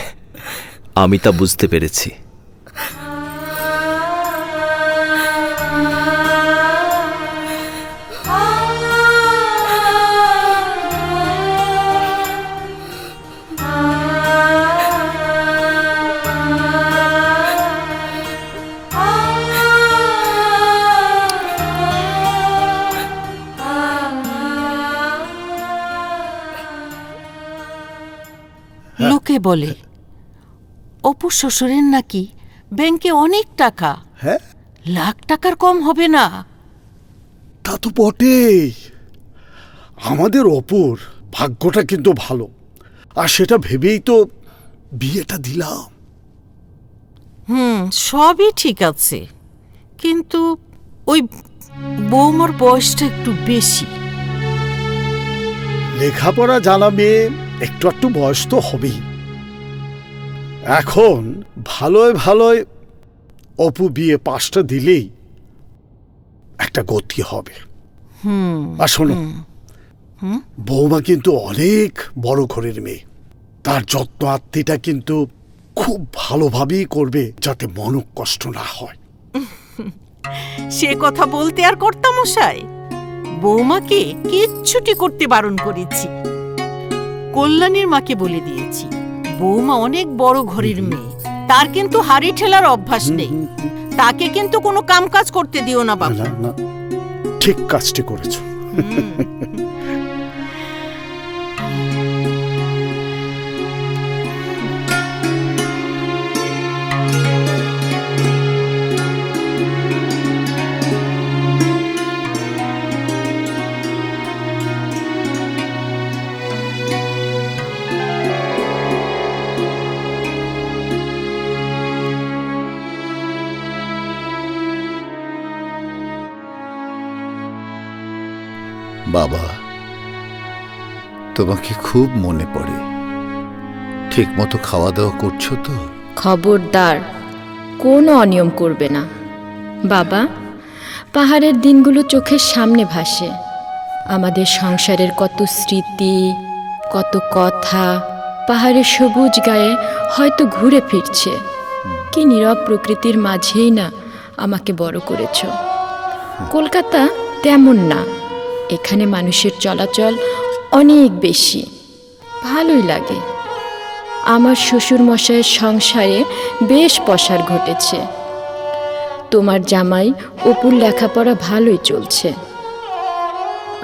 [SPEAKER 1] আমি তা বুঝতে পেরেছি।
[SPEAKER 9] লোকে বলে অপু শ্বশুরের নাকি ব্যাংকে অনেক টাকা।
[SPEAKER 8] হ্যাঁ,
[SPEAKER 9] লাখ টাকার কম হবে না।
[SPEAKER 8] তা তো বটেই। আমাদের অপুর ভাগ্যটা কিন্তু ভালো, আর সেটা ভেবেই তো বিয়েটা দিলাম।
[SPEAKER 9] সবই ঠিক আছে, কিন্তু ওই বৌমার বয়সটা একটু বেশি।
[SPEAKER 8] লেখাপড়া জানা মেয়ে, একটু একটু বয়স তো হবেই। এখন ভালোয় ভালোয় অপু বিয়ে পাশটা দিলেই একটা গতি হবে। আর শোনো, বৌমা কিন্তু অনেক বড় ঘরের মেয়ে, তার যত্ন আত্মীটা কিন্তু খুব ভালোভাবেই করবে, যাতে মনক কষ্ট না হয়।
[SPEAKER 9] সে কথা বলতে আর কর্তামশাই, বৌমাকে কিচ্ছুটি করতে বারণ করেছি। কল্যাণীর মাকে বলে দিয়েছি, বৌমা অনেক বড় ঘরের মেয়ে, তার কিন্তু হাড়ি ঠেলার অভ্যাস নেই। তাকে কিন্তু কোনো কাম কাজ করতে দিও না বাবা।
[SPEAKER 8] না, ঠিক কাজটি করেছ।
[SPEAKER 3] বাবা, তোমাকে খুব মনে পড়ে। ঠিক মতো খাওয়া দাওয়া করছো তো?
[SPEAKER 6] খবরদার, কোনো অনিয়ম করবে না। বাবা, পাহাড়ের দিনগুলো চোখের সামনে ভাসে। আমাদের সংসারের কত স্মৃতি, কত কথা পাহাড়ের সবুজ গায়ে হয়তো ঘুরে ফিরছে। কি নীরব প্রকৃতির মাঝেই না আমাকে বড় করেছ। কলকাতা তেমন না, এখানে মানুষের চলাচল অনেক বেশি, ভালোই লাগে। আমার শ্বশুর মশাইয়ের সংসারে বেশ পসার ঘটেছে। তোমার জামাই অপুর লেখাপড়া ভালোই চলছে।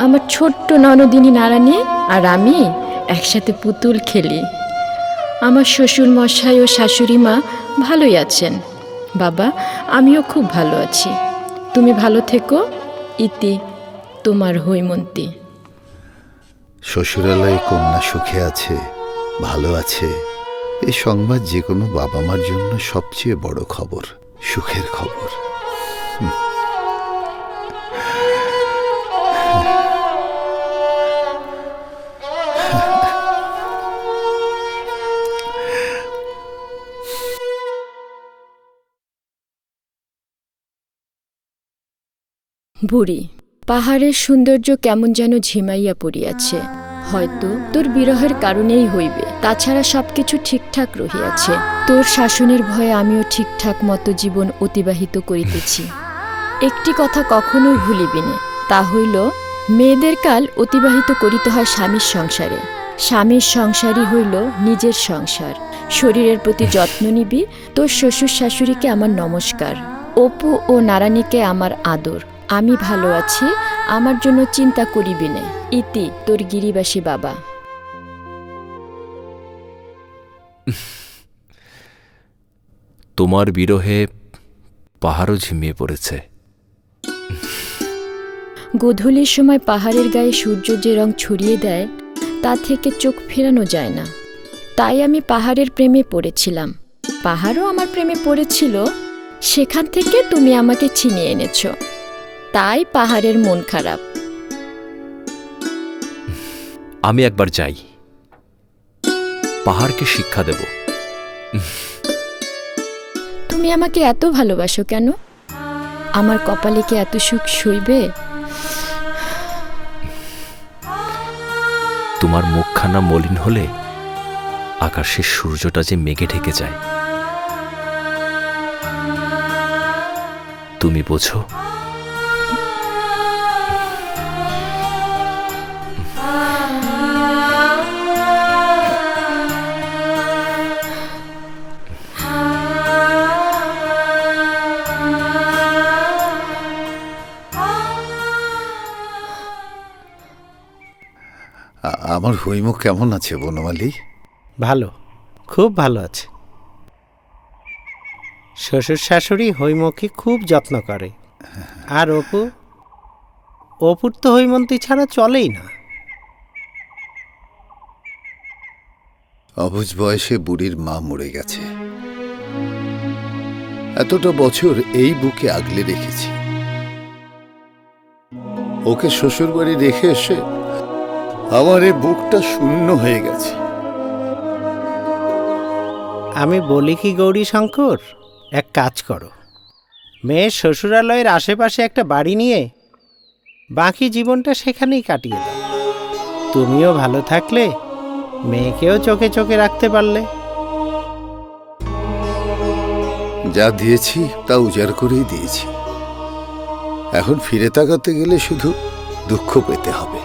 [SPEAKER 6] আমার ছোট্ট ননদিনী নারানী আর আমি একসাথে পুতুল খেলি। আমার শ্বশুর মশাই ও শাশুড়ি মা ভালোই আছেন। বাবা, আমিও খুব ভালো আছি। তুমি ভালো থেকো। ইতি, তোমার হৈমন্তী।
[SPEAKER 3] শ্বশুরালয়ে কন্যা সুখে আছে, ভালো আছে, এই সংবাদ যে কোনো বাবা মার জন্য সবচেয়ে বড় খবর, সুখের খবর।
[SPEAKER 6] বুড়ি, পাহাড়ের সৌন্দর্য কেমন যেন ঝিমাইয়া পড়িয়াছে। হয়তো তোর বিরহের কারণেই হইবে, তাছাড়া সবকিছু ঠিকঠাক রহিয়াছে। তোর শাসনের ভয়ে আমিও ঠিকঠাক মতো জীবন অতিবাহিত করিতেছি। একটি কথা কখনোই ভুলিবি না, তা হইল মেয়েদের কাল অতিবাহিত করিতে হয় স্বামীর সংসারে। স্বামীর সংসারই হইল নিজের সংসার। শরীরের প্রতি যত্ন নিবি। তোর শ্বশুর শাশুড়িকে আমার নমস্কার, অপু ও নারানীকে আমার আদর। আমি ভালো আছি, আমার জন্য চিন্তা করিবি নে। ইতি, তোর গিরিবাসী বাবা।
[SPEAKER 1] তোমার বিরহে পাহাড়ও ঝিমিয়ে পড়েছে।
[SPEAKER 6] গোধূলির সময় পাহাড়ের গায়ে সূর্য যে রং ছড়িয়ে দেয়, তা থেকে চোখ ফেরানো যায় না। তাই আমি পাহাড়ের প্রেমে পড়েছিলাম, পাহাড়ও আমার প্রেমে পড়েছিল। সেখান থেকে তুমি আমাকে ছিনিয়ে এনেছ, তাই পাহাড়ের মন খারাপ।
[SPEAKER 1] আমি একবার যাই, পাহাড়কে শিক্ষা দেব।
[SPEAKER 6] তুমি আমাকে এত ভালোবাসো কেন? আমার কপালে কি এত সুখ সইবে?
[SPEAKER 1] তোমার মুখখানা মলিন হলে আকাশের সূর্যটা যে মেঘে ঢেকে যায়, তুমি বোঝো?
[SPEAKER 3] আমার হৈমুখ কেমন আছে বনমালী?
[SPEAKER 7] ভালো, খুব ভালো আছে। শ্বশুর শাশুড়ি হৈমকে খুব যত্ন করে। আর অপুর তো হৈমন্তী ছাড়া চলেই না।
[SPEAKER 3] অবুঝ বয়সে বুড়ির মা মরে গেছে। এতটা বছর এই বুকে আগলে রেখেছি। ওকে শ্বশুর বাড়ি রেখে এসে আমার এই বুকটা শূন্য হয়ে গেছে।
[SPEAKER 7] আমি বলি কি গৌরী শঙ্কর, এক কাজ করো, মেয়ের শ্বশুরালয়ের আশেপাশে একটা বাড়ি নিয়ে বাকি জীবনটা সেখানেই কাটিয়ে দাও। তুমিও ভালো থাকলে, মেয়েকেও চোখে চোখে রাখতে পারলে।
[SPEAKER 3] যা দিয়েছি তা উজাড় করেই দিয়েছি। এখন ফিরে তাকাতে গেলে শুধু দুঃখ পেতে হবে।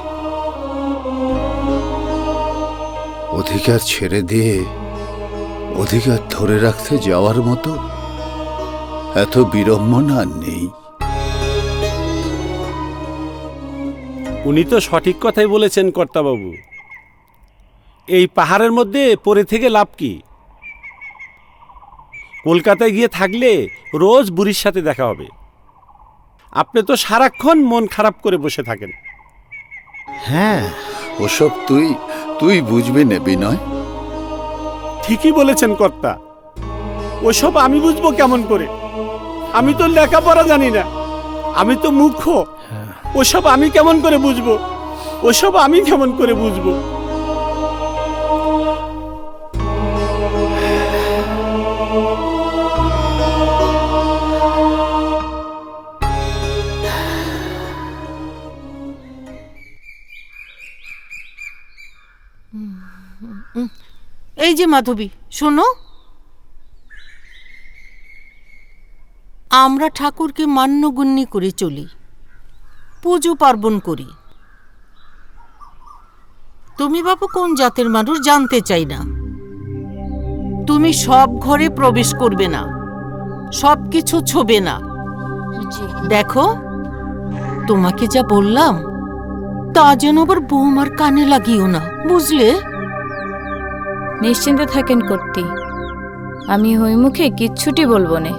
[SPEAKER 3] অধিকার ছেড়ে দিয়ে অধিকার ধরে রাখতে যাওয়ার মতো এত বিড়ম্বনা আর নেই।
[SPEAKER 5] উনি তো সঠিক কথাই বলেছেন কর্তাবাবু। এই পাহাড়ের মধ্যে পড়ে থেকে লাভ কি? কলকাতায় গিয়ে থাকলে রোজ বুড়ির সাথে দেখা হবে। আপনি তো সারাক্ষণ মন খারাপ করে বসে থাকেন।
[SPEAKER 7] হ্যাঁ,
[SPEAKER 3] ওসব তুই বুঝবি না বিনয়।
[SPEAKER 5] ঠিকই বলেছেন কর্তা, ওসব আমি বুঝবো কেমন করে? আমি তো লেখাপড়া জানি না, আমি তো মূর্খ। ওসব আমি কেমন করে বুঝবো? ওসব আমি কেমন করে বুঝবো?
[SPEAKER 9] এই যে মাধবী, শোনো, আমরা ঠাকুরকে মান্যগণ্যি করে চলি, পুজো পার্বণ করি। তুমি বাবু কোন জাতের মানুষ জানতে চাই না। তুমি সব ঘরে প্রবেশ করবে না, সব কিছু ছোবে না। দেখো, তোমাকে যা বললাম তা যেন আবার বৌমার কানে লাগিও না, বুঝলে?
[SPEAKER 4] নিশ্চিন্তে থাকেন কর্তি, আমি হৈমুখে কিচ্ছুটি বলবো না।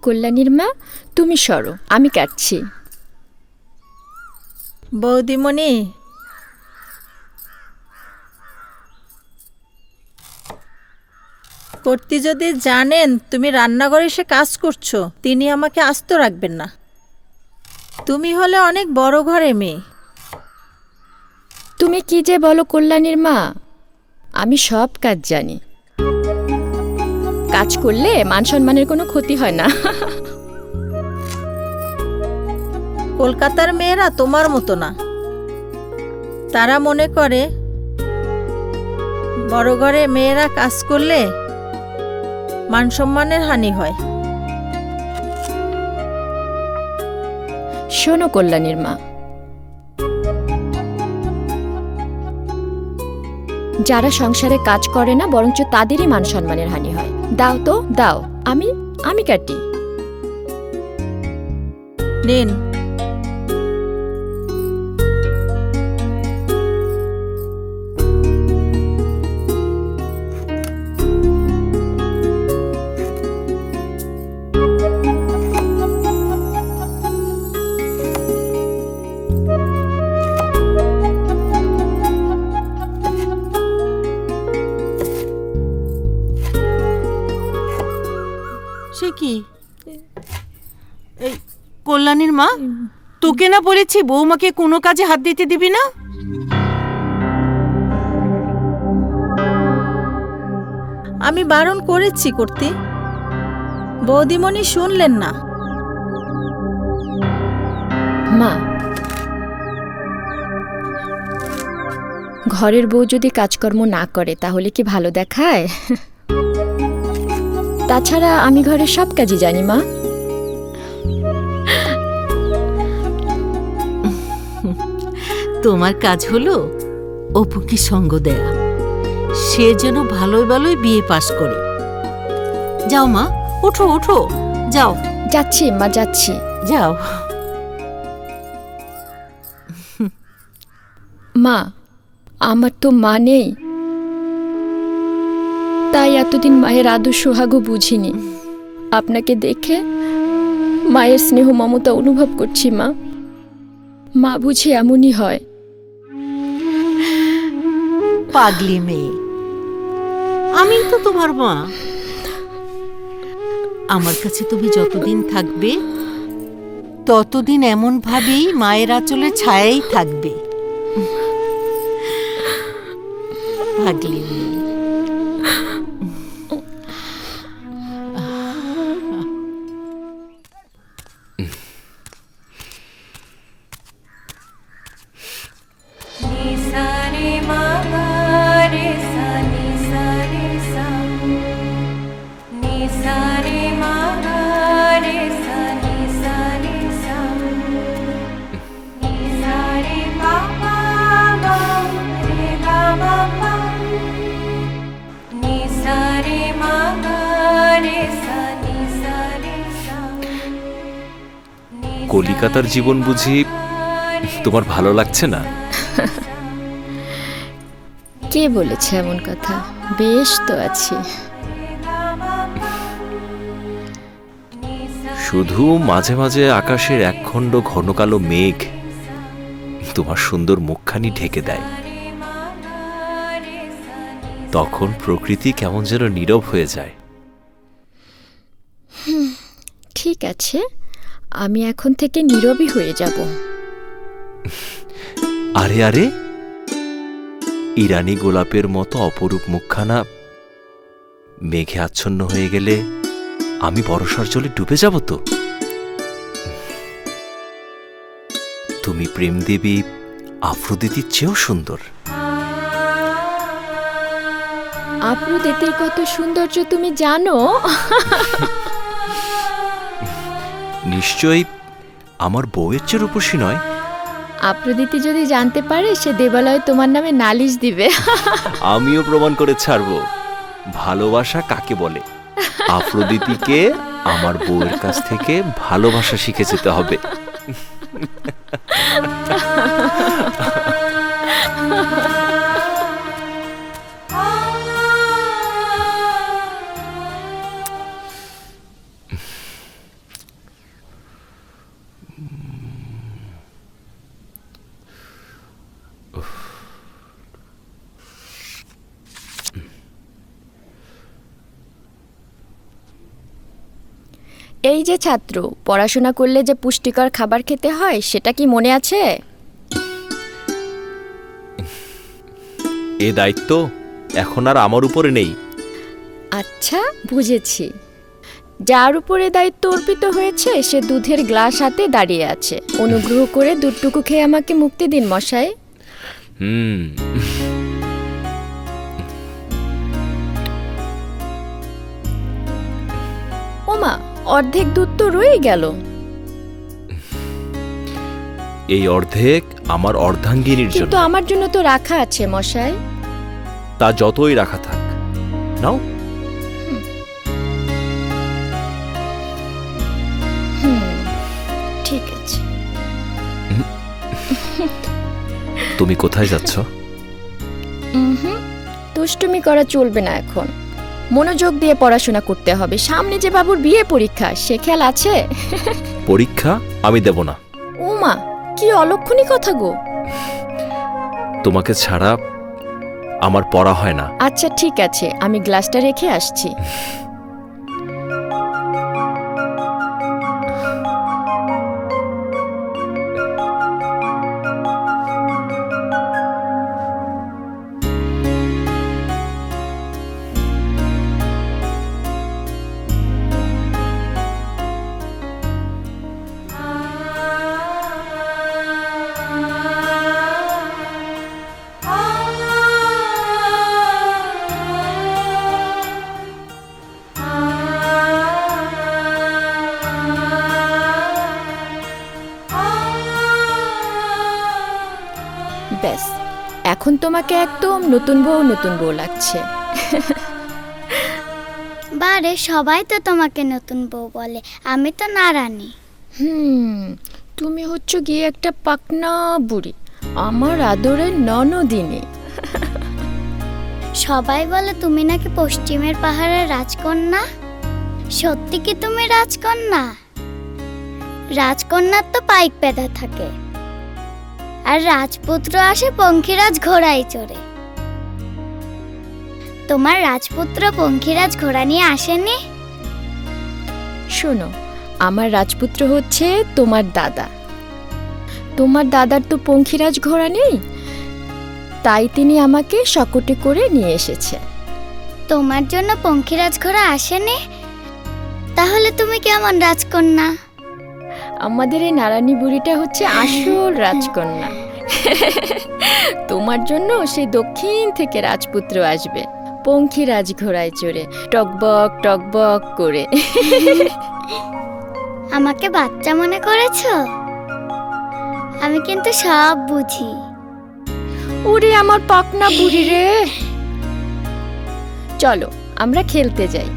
[SPEAKER 6] কল্যাণীর মা, তুমি সরো, আমি কাটছি।
[SPEAKER 11] বৌদিমণি, কর্তি যদি জানেন তুমি রান্নাঘরে এসে কাজ করছো, তিনি আমাকে আস্ত রাখবেন না। তুমি হলে অনেক বড় ঘরে মেয়ে।
[SPEAKER 6] তুমি কি যে বলো কল্যাণীর মা, আমি সব কাজ জানি। কাজ করলে মান সম্মানের কোনো ক্ষতি হয় না।
[SPEAKER 11] কলকাতার মেয়েরা তোমার মতো না। তারা মনে করে বড় ঘরে মেয়েরা কাজ করলে মান সম্মানের হানি হয়।
[SPEAKER 6] শোনো কল্যাণীর মা, যারা সংসারে কাজ করে না বরঞ্চ তাদেরই মান সম্মানের হানি হয়। দাও তো দাও, আমি কাটি।
[SPEAKER 11] নিন।
[SPEAKER 9] সে কি? এই কল্যাণীর মা, তোকে না বলেছি বৌমাকে কোনো কাজে হাত দিতে দিবি না?
[SPEAKER 11] আমি বারণ করেছি করতে, বৌদিমণি শুনলেন না।
[SPEAKER 6] মা, ঘরের বউ যদি কাজকর্ম না করে তাহলে কি ভালো দেখায়? তাছাড়া আমি ঘরের সব কাজই জানি মা।
[SPEAKER 9] তোমার কাজ হলো অপুকে সঙ্গ দেয়া, সে যেন ভালোই ভালোই বিয়ে পাশ করে। যাও মা, ওঠো ওঠো, যাও।
[SPEAKER 6] যাচ্ছি মা, যাচ্ছি।
[SPEAKER 9] যাও।
[SPEAKER 6] মা, আমার তো মা নেই, তাই এতদিন মায়ের আদর সোহাগও বুঝিনি। আপনাকে দেখে মায়ের স্নেহ মমতা অনুভব করছি মা। মা বুঝি এমনই হয়।
[SPEAKER 9] পাগলি মেয়ে, আমি তো তোমার মা। আমার কাছে তুমি যতদিন থাকবে ততদিন এমন ভাবেই মায়ের আঁচলে ছায়াই থাকবে। পাগলি মেয়ে।
[SPEAKER 1] কলিকাতার জীবন বুঝি তোমার ভালো লাগছে না?
[SPEAKER 6] কে বলেছে এমন কথা? বেশ তো আছি।
[SPEAKER 1] শুধু মাঝে মাঝে আকাশের একখণ্ড ঘন কালো মেঘ তোমার সুন্দর মুখখানি ঢেকে দেয়, তখন প্রকৃতি কেমন যেন নীরব হয়ে যায়।
[SPEAKER 6] ঠিক আছে, আমি এখন থেকে নীরবই হয়ে যাব।
[SPEAKER 1] আরে আরে, ইরানি গোলাপের মতো অপরূপ মুখখানা মেঘে আচ্ছন্ন হয়ে গেলে আমি বর্ষার জলে ডুবে যাব তো? তুমি প্রেম দেবী আফ্রোদিতির চেয়েও সুন্দর।
[SPEAKER 6] আফ্রোদিতির কত সৌন্দর্য তুমি জানো?
[SPEAKER 1] নিশ্চয়ই আমার বউয়ের চেয়ে রূপসী নয়।
[SPEAKER 6] আফ্রোদিতি যদি জানতে পারে, সে দেবালয়ে তোমার নামে নালিশ দিবে।
[SPEAKER 1] আমিও প্রমাণ করে ছাড়বো ভালোবাসা কাকে বলে। আফ্রোদিতিকে আমার বউয়ের কাছ থেকে ভালোবাসা শিখে যেতে হবে।
[SPEAKER 6] এই যে ছাত্র, পড়াশোনা করলে যে পুষ্টিকর খাবার খেতে হয় সেটা কি মনে আছে?
[SPEAKER 1] এ দায়িত্ব এখন আর আমার উপরে নেই।
[SPEAKER 6] আচ্ছা, বুঝেছি। যার উপরে দায়িত্ব অর্পিত হয়েছে সে দুধের গ্লাস হাতে দাঁড়িয়ে আছে। অনুগ্রহ করে দুধটুকু খেয়ে আমাকে মুক্তি দিন মশাই। ওমা, অর্ধেক দুধ তো রয়ে গেল।
[SPEAKER 1] এই অর্ধেক আমার অর্ধাঙ্গিনীর জন্য।
[SPEAKER 6] কিন্তু আমার জন্য তো রাখা আছে মশাই।
[SPEAKER 1] তা যতই রাখা থাক, নাও।
[SPEAKER 6] ঠিক আছে।
[SPEAKER 1] তুমি কোথায় যাচ্ছ?
[SPEAKER 6] দুষ্টুমি করা চলবে না এখন। মনোযোগ দিয়ে পড়াশোনা করতে হবে। সামনে যে বাবুর বিয়ে পরীক্ষা, সে খেয়াল আছে?
[SPEAKER 1] পরীক্ষা আমি দেব না।
[SPEAKER 6] ওমা, কি অলক্ষণী কথা গো।
[SPEAKER 1] তোমাকে ছাড়া আমার পড়া হয় না।
[SPEAKER 6] আচ্ছা ঠিক আছে, আমি গ্লাসটা রেখে আসছি। এখন তোমাকে একদম নতুন বউ লাগছে।
[SPEAKER 13] বারে সবাই তো তোমাকে নতুন বউ বলে, আমি তো নারানি।
[SPEAKER 6] তুমি হচ্ছে গিয়ে একটা পাকনা বুড়ি, আমার আদরের ননদিনী।
[SPEAKER 13] সবাই বলে তুমি নাকি পশ্চিমের পাহাড়ের রাজকন্যা। সত্যি কি তুমি রাজকন্যা? রাজকন্যার তো পাইক পেদা থাকে, আর রাজপুত্র আসে পঙ্খিরাজ ঘোড়ায় চড়ে। তোমার রাজপুত্র পঙ্খিরাজ ঘোড়া নিয়ে আসেনি?
[SPEAKER 6] শোনো, আমার রাজপুত্র হচ্ছে তোমার দাদা। তোমার দাদার তো পঙ্খিরাজ ঘোড়া নেই, তাই তিনি আমাকে শকটে করে নিয়ে এসেছে।
[SPEAKER 13] তোমার জন্য পঙ্খিরাজ ঘোড়া আসেনি? তাহলে তুমি কেমন রাজকন্যা?
[SPEAKER 6] আমাদের এই নারানি বুড়িটা হচ্ছে আসল রাজকন্যা। তোমার জন্য সেই দক্ষিণ থেকে রাজপুত্র আসবে পঙ্খিরাজ ঘোড়ায় চড়ে, টকবক টকবক করে।
[SPEAKER 13] আমাকে বাচ্চা মনে করেছো? আমি কিন্তু সব বুঝি।
[SPEAKER 6] ওরে আমার পাকনা বুড়ি রে, চলো আমরা খেলতে যাই।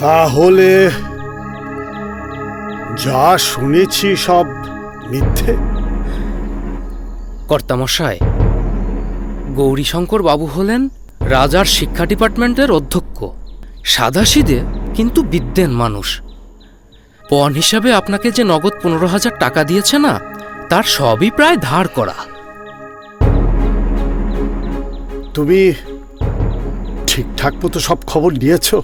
[SPEAKER 8] তাহলে যা শুনেছি সব মিথ্যে?
[SPEAKER 14] কর্তামশাই, গৌরীশঙ্কর বাবু হলেন রাজার শিক্ষা ডিপার্টমেন্টের অধ্যক্ষ। সাদাসিধে কিন্তু বিদ্বেন মানুষ। পণ হিসাবে আপনাকে যে নগদ 15,000 টাকা দিয়েছে না, তার সবই প্রায় ধার করা।
[SPEAKER 8] তুমি ঠিকঠাক মতো সব খবর নিয়েছো?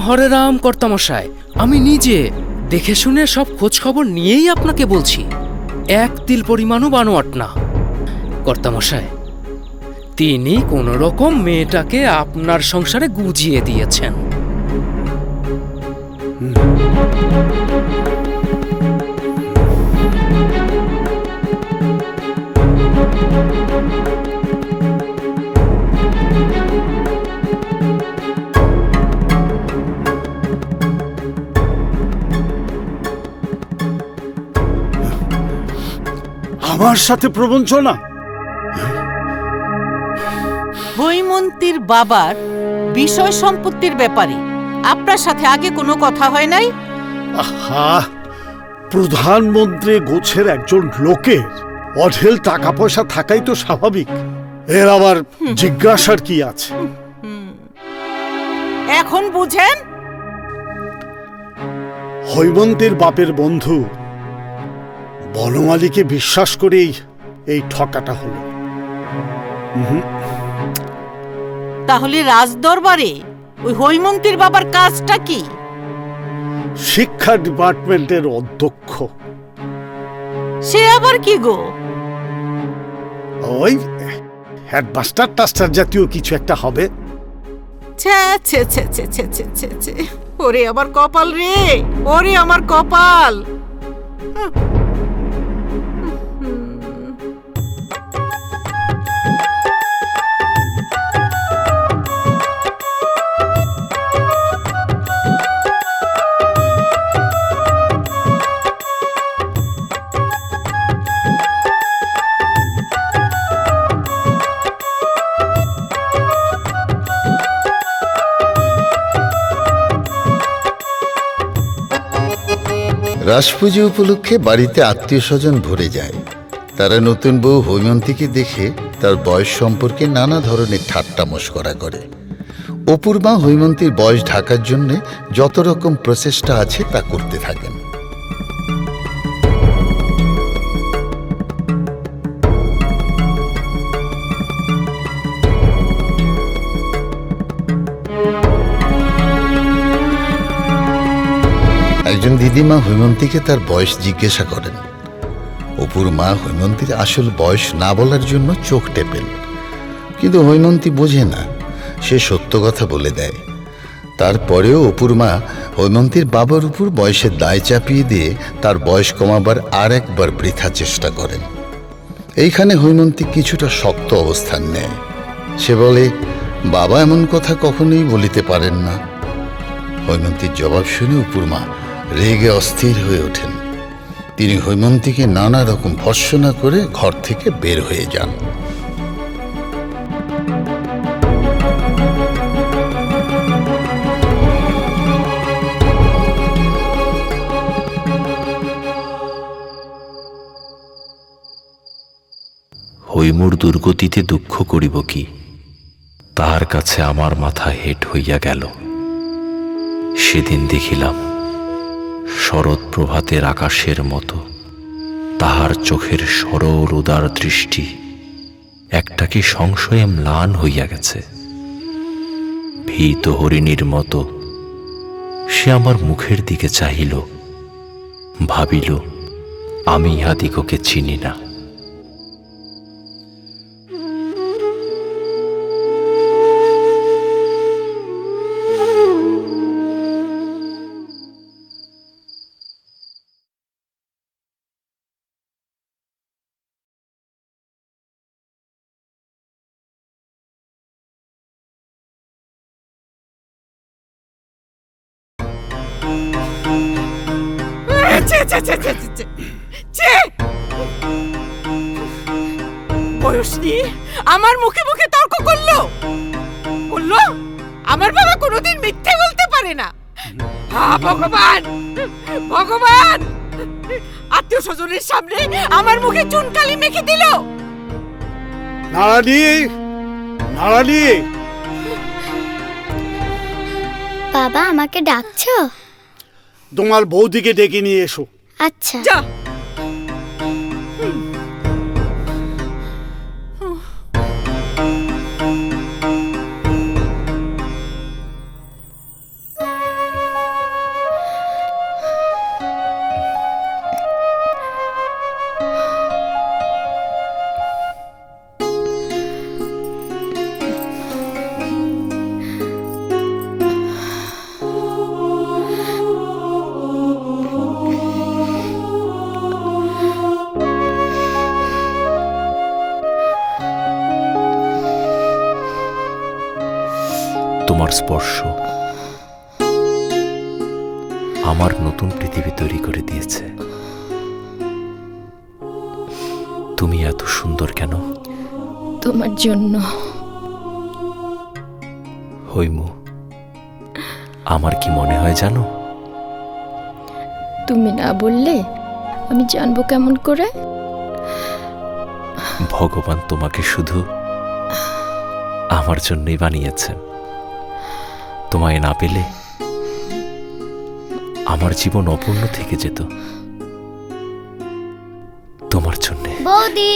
[SPEAKER 14] হরে রাম কর্তামশাই, আমি নিজে দেখে শুনে সব খোঁজ খবর নিয়েই আপনাকে বলছি। এক তিল পরিমাণও বানোয়াট না। কর্তামশাই, তিনি কোনো রকম মেয়েটাকে আপনার সংসারে গুজিয়ে দিয়েছেন।
[SPEAKER 8] আমার সাথে প্রবঞ্চনা?
[SPEAKER 9] হৈমন্তীর বাবার বিষয় সম্পত্তির ব্যাপারে আপনার সাথে আগে কোনো কথা হয় নাই?
[SPEAKER 8] আহা, প্রধানমন্ত্রী গোছের একজন লোকের অঢেল টাকা পয়সা থাকাই তো স্বাভাবিক। এর আবার জিজ্ঞাসার কি আছে?
[SPEAKER 9] এখন বুঝেন?
[SPEAKER 8] হৈমন্তীর বাপের বন্ধু বনমালীকে বিশ্বাস করেই এই ঠকাটা হলো।
[SPEAKER 9] তাহলে রাজদরবারে ওই হৈমন্তীর বাবার কাজটা কি?
[SPEAKER 8] শিক্ষা ডিপার্টমেন্টের অধ্যক্ষ।
[SPEAKER 9] সে আবার কি গো?
[SPEAKER 8] ওই হেডমাস্টার টাস্টার জাতীয় কিছু একটা হবে।
[SPEAKER 9] ওরে আমার কপাল রে, ওরে আমার কপাল।
[SPEAKER 3] রাসপুজো উপলক্ষে বাড়িতে আত্মীয় স্বজন ভরে যায়। তারা নতুন বউ হৈমন্তীকে দেখে তার বয়স সম্পর্কে নানা ধরনের ঠাট্টা মশকরা করে। অপুর মা হৈমন্তীর বয়স ঢাকার জন্য যত রকম প্রচেষ্টা আছে তা করতে থাকেন। একজন দিদিমা হৈমন্তীকে তার বয়স জিজ্ঞাসা করেন। অপুর মা হৈমন্তীর আসল বয়স না বলার জন্য চোখ টেপেন, কিন্তু হৈমন্তী বোঝে না, সে সত্য কথা বলে দেয়। তারপরেও অপুর মা হৈমন্তীর বাবার উপর বয়সের দায় চাপিয়ে দিয়ে তার বয়স কমাবার আর একবার বৃথা চেষ্টা করেন। এইখানে হৈমন্তী কিছুটা শক্ত অবস্থান নেয়। সে বলে, বাবা এমন কথা কখনোই বলিতে পারেন না। হৈমন্তীর জবাব শুনে অপুর মা রেগে অস্থির হয়ে ওঠেন। তিনি হৈমন্তীকে নানা রকম ভর্ৎসনা করে ঘর থেকে বের হয়ে যান।
[SPEAKER 1] হৈমুর দুর্গতিতে দুঃখ করিব কি, তাহার কাছে আমার মাথা হেট হইয়া গেল। সেদিন দেখিলাম শরৎ প্রভাতের আকাশের মতো তাহার চোখের সরল উদার দৃষ্টি একটাকে সংশয়ে ম্লান হইয়া গেছে। ভীত হরিণীর মতো সে আমার মুখের দিকে চাহিল, ভাবিল আমি ইহাদিগকে চিনি না।
[SPEAKER 9] বয়স নিয়ে আমার মুখে মুখে তর্ক করলো, বললো আমার বাবা কোনোদিন মিথ্যে বলতে পারে না। ভগবান ভগবান, আত্মীয় স্বজনের সামনে আমার মুখে চুনকালি মেখে দিল।
[SPEAKER 8] নারানি, নারানি,
[SPEAKER 13] বাবা আমাকে ডাকছো?
[SPEAKER 8] তোমার বৌদিকে ডেকে নিয়ে এসো।
[SPEAKER 13] আচ্ছা।
[SPEAKER 9] যা।
[SPEAKER 1] তোমার স্পর্শ আমার নতুন পৃথিবী তৈরি করে দিয়েছে। তুমি এত সুন্দর কেন?
[SPEAKER 6] তোমার জন্য।
[SPEAKER 1] হৈমু, আমার কি মনে হয় জানো?
[SPEAKER 6] তুমি না বললে আমি জানবো কেমন করে?
[SPEAKER 1] ভগবান তোমাকে শুধু আমার জন্যই বানিয়েছেন। তোমায় না পেলে আমার জীবন অপূর্ণ থেকে যেত। তোমার জন্য।
[SPEAKER 13] বৌদি,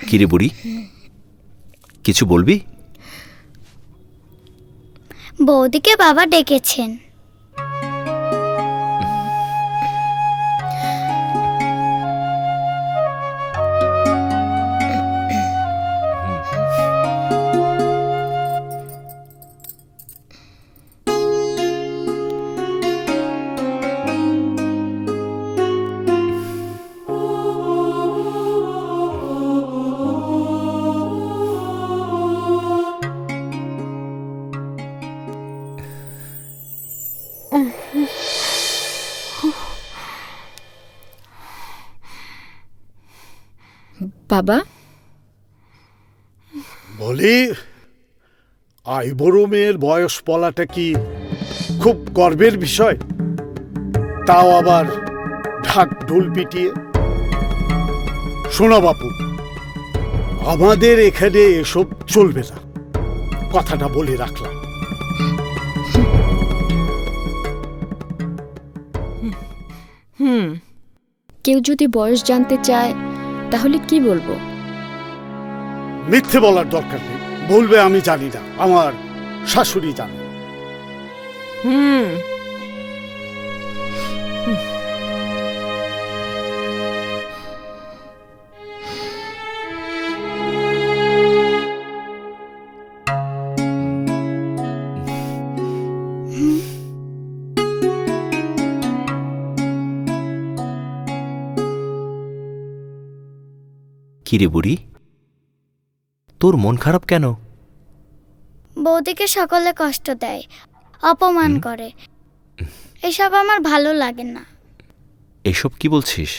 [SPEAKER 1] কিরে বুড়ি, কিছু বলবি?
[SPEAKER 13] বৌদিকে বাবা ডেকেছেন।
[SPEAKER 6] বাবা,
[SPEAKER 8] বলি, আইবুড়ো মেয়ের বয়স বলাটা কি খুব গর্বের বিষয়? তাও আবার ঢাক ঢোল পিটিয়ে। শোনো বাপু, আমাদের এখানে এসব চলবে না, কথাটা বলে রাখলাম।
[SPEAKER 6] কেউ যদি বয়স জানতে চায় তাহলে কি বলবো?
[SPEAKER 8] মিথ্যে বলার দরকার নেই, বলবে আমি জানি না, আমার শাশুড়ি জানে।
[SPEAKER 11] হুম।
[SPEAKER 1] কিরে বুড়ি, তোর মন খারাপ কেন?
[SPEAKER 13] বৌদিকে সকলে কষ্ট দেয়, অপমান করে, এসব আমার ভালো লাগে না।
[SPEAKER 1] এসব কি বলছিস?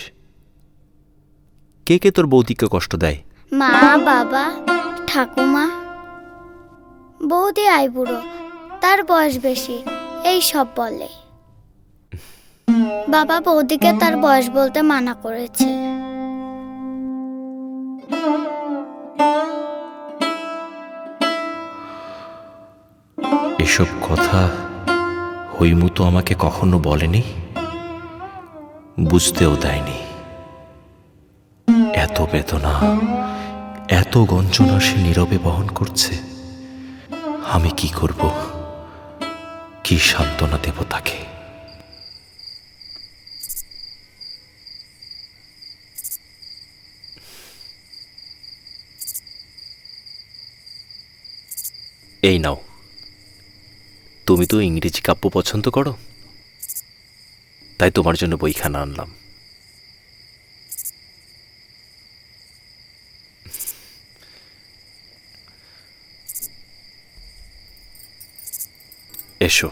[SPEAKER 1] কে কে তোর বৌদিকে কষ্ট দেয়?
[SPEAKER 13] মা, বাবা, ঠাকুমা। বৌদি আইবুড়ো, তার বয়স বেশি, এই সব বলে। বাবা বৌদিকে তার বয়স বলতে মানা করেছে।
[SPEAKER 1] এসব কথা হৈমু তো আমাকে কখনো বলেনি, বুঝতেও দেয়নি। এত বেদনা, এত গঞ্জনা সে নীরবে বহন করছে। আমি কি করব, কি সান্ত্বনা দেব তাকে? এই নাও, তুমি তো ইংরেজি কাব্য পছন্দ করো, তাই তোমার জন্য বইখানা আনলাম। এসো।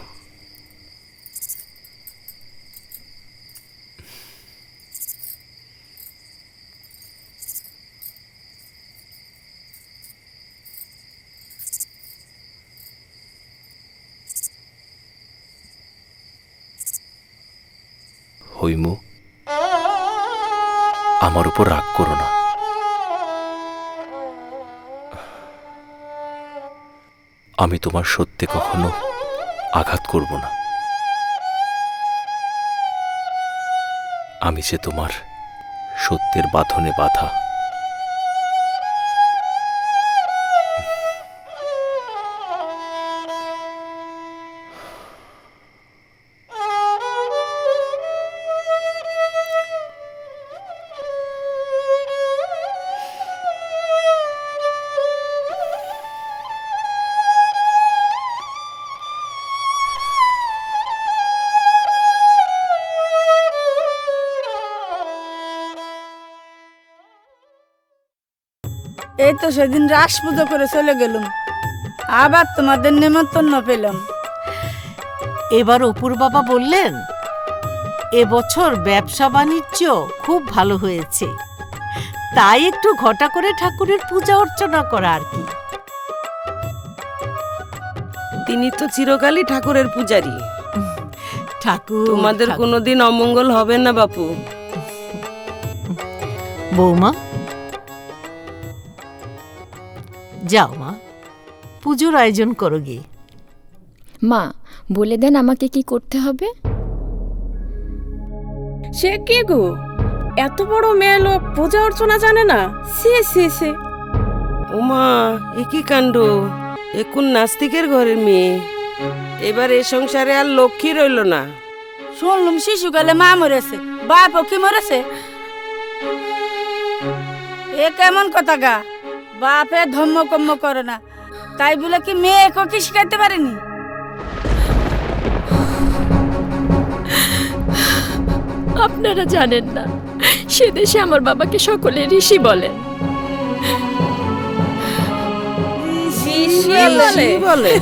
[SPEAKER 1] হৈমু, আমার উপর রাগ করো না। আমি তোমার সত্যে কখনো আঘাত করব না। আমি যে তোমার সত্যের বাঁধনে বাঁধা।
[SPEAKER 2] এই তো সেদিন রাস পুজো করে চলে গেলুম, আবার তোমাদের নেমন্তন্ন পেলাম।
[SPEAKER 9] এবার অপুর বাবা বললেন এবছর ব্যবসা বাণিজ্য খুব ভালো হয়েছে, তাই একটু ঘটা করে ঠাকুরের পূজা অর্চনা করা আর কি।
[SPEAKER 15] তিনি তো চিরকালই ঠাকুরের পূজারী।
[SPEAKER 9] ঠাকুর,
[SPEAKER 15] তোমাদের কোনোদিন অমঙ্গল হবে না বাপু।
[SPEAKER 9] বৌমা যাও মা, পুজোর আয়োজন করো গিয়ে।
[SPEAKER 6] মা বলে দেন আমাকে কি করতে হবে?
[SPEAKER 15] সে কি গো, এত বড় মেয়ে লোক পূজা অর্চনা জানে না? সে সে সে ওমা, এ কি কাণ্ড! এ কোন নাস্তিকের ঘরের মেয়ে! এবার এ সংসারে আর লক্ষ্মী রইল না।
[SPEAKER 2] শুনলুম শিশুকালে মা মরেছে, বাপও কি মরেছে? এ কেমন কথা গা? বাপে ধর্মকর্ম করে না, তাই বলে কি মেয়েকে কি শিখাইতে পারেনি?
[SPEAKER 6] আপনারা জানেন না, সে দেশে আমার বাবাকে সকলে ঋষি বলেন।
[SPEAKER 15] ঋষি বলে?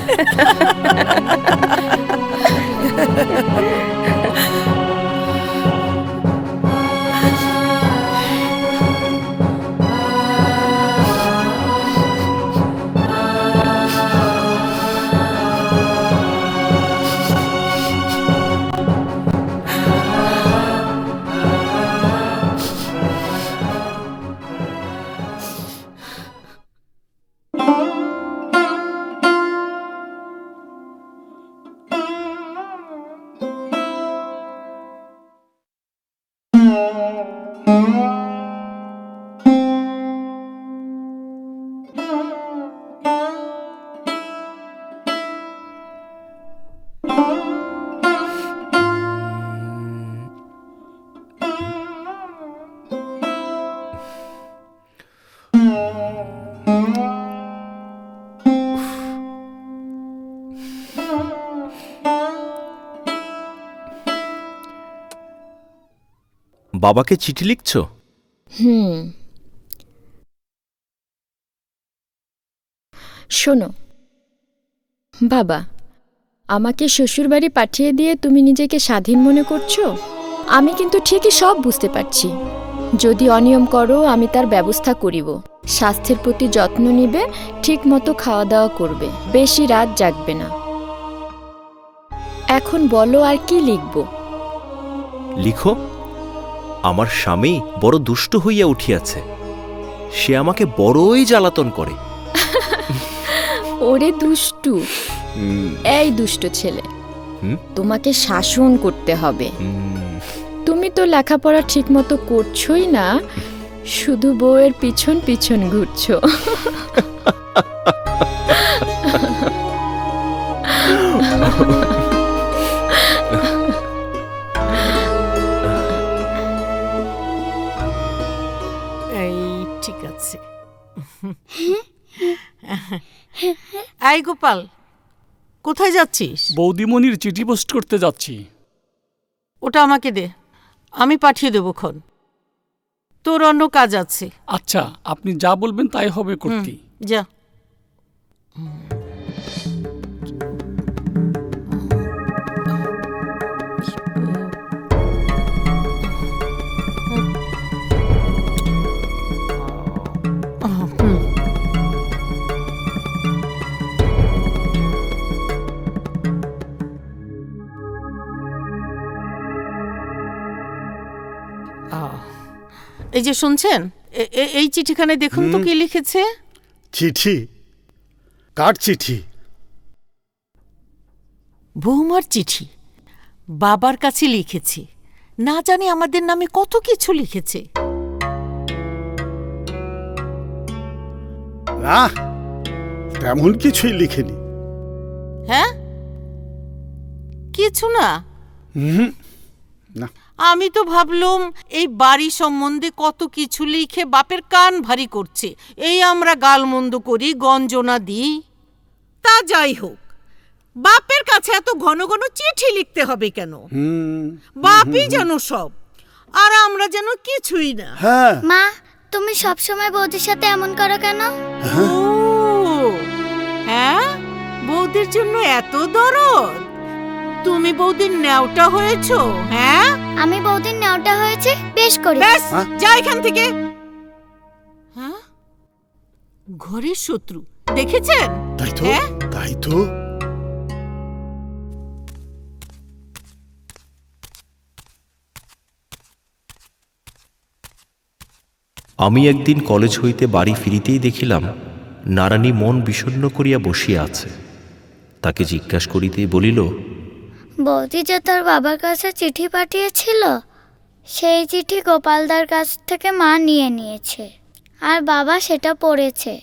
[SPEAKER 1] বাবাকে চিঠি লিখছো?
[SPEAKER 6] শোনো বাবা, আমাকে শ্বশুরবাড়ি পাঠিয়ে দিয়ে তুমি নিজেকে স্বাধীন মনে করছো? আমি কিন্তু ঠিকই সব বুঝতে পারছি। যদি অনিয়ম করো আমি তার ব্যবস্থা করিব। স্বাস্থ্যের প্রতি যত্ন নিবে, ঠিক মতো খাওয়া দাওয়া করবে, বেশি রাত জাগবে না। এখন বলো আর কি লিখব?
[SPEAKER 1] লিখো, আমার স্বামী বড় দুষ্ট হইয়া উঠিয়াছে, সে আমাকে বড়ই জ্বালাতন করে।
[SPEAKER 6] ওরে দুষ্টু, এই দুষ্ট ছেলে, তোমাকে শাসন করতে হবে। তুমি তো লেখাপড়া ঠিক মতো করছোই না, শুধু বউয়ের পিছন পিছন ঘুরছো।
[SPEAKER 9] এই ঠিক আছে। আই গোপাল, কোথায় যাচ্ছিস?
[SPEAKER 5] বৌদিমণির চিঠি পোস্ট করতে যাচ্ছি।
[SPEAKER 9] ওটা আমাকে দে, আমি পাঠিয়ে দেবো খন। তোর অন্য কাজ আছে।
[SPEAKER 5] আচ্ছা, আপনি যা বলবেন তাই হবে করতে।
[SPEAKER 9] যা। এই যে শুনছেন, এই চিঠিখানে দেখুন তো কি লিখেছে।
[SPEAKER 8] চিঠি? কার চিঠি?
[SPEAKER 9] বৌমার চিঠি, বাবার কাছে লিখেছে। না জানি আমাদের নামে কত কিছু লিখেছে।
[SPEAKER 8] না, তেমন কিছুই লিখেনি।
[SPEAKER 9] হ্যাঁ, কিছু না?
[SPEAKER 8] না।
[SPEAKER 9] আমি তো ভাবলুম এই বাড়ি সম্বন্ধে কত কিছু লিখে বাপের কান ভারী করছে, এই আমরা গালমন্দ করি, গঞ্জনা দিই। তা যাই হোক, বাপের কাছে এত ঘন ঘন চিঠি লিখতে হবে কেন? বাপই যেন সব, আর আমরা যেন কিছুই না।
[SPEAKER 13] মা, তুমি সবসময় বৌদির সাথে এমন করো কেন?
[SPEAKER 9] হ্যাঁ, বৌদির জন্য এত দরদ? তুমি বৌদির নেওটা হয়েছো? হ্যাঁ,
[SPEAKER 13] আমি বৌদির নেওটা হয়েছে বেশ করে।
[SPEAKER 9] ব্যাস, যা এখান থেকে। হ্যাঁ, ঘরের শত্রু দেখেছেন?
[SPEAKER 8] তাই তো, তাই তো।
[SPEAKER 1] আমি একদিন কলেজ হইতে বাড়ি ফিরিতেই দেখিলাম নারানী মন বিষণ্ণ করিয়া বসিয়া আছে। তাকে জিজ্ঞাসা করিতেই বলিল,
[SPEAKER 13] বৌদি যে তার বাবার কাছে চিঠি পাঠিয়েছিল, সেই চিঠি গোপালদার কাছ থেকে মা নিয়ে নিয়েছে, আর বাবা সেটা পড়েছে।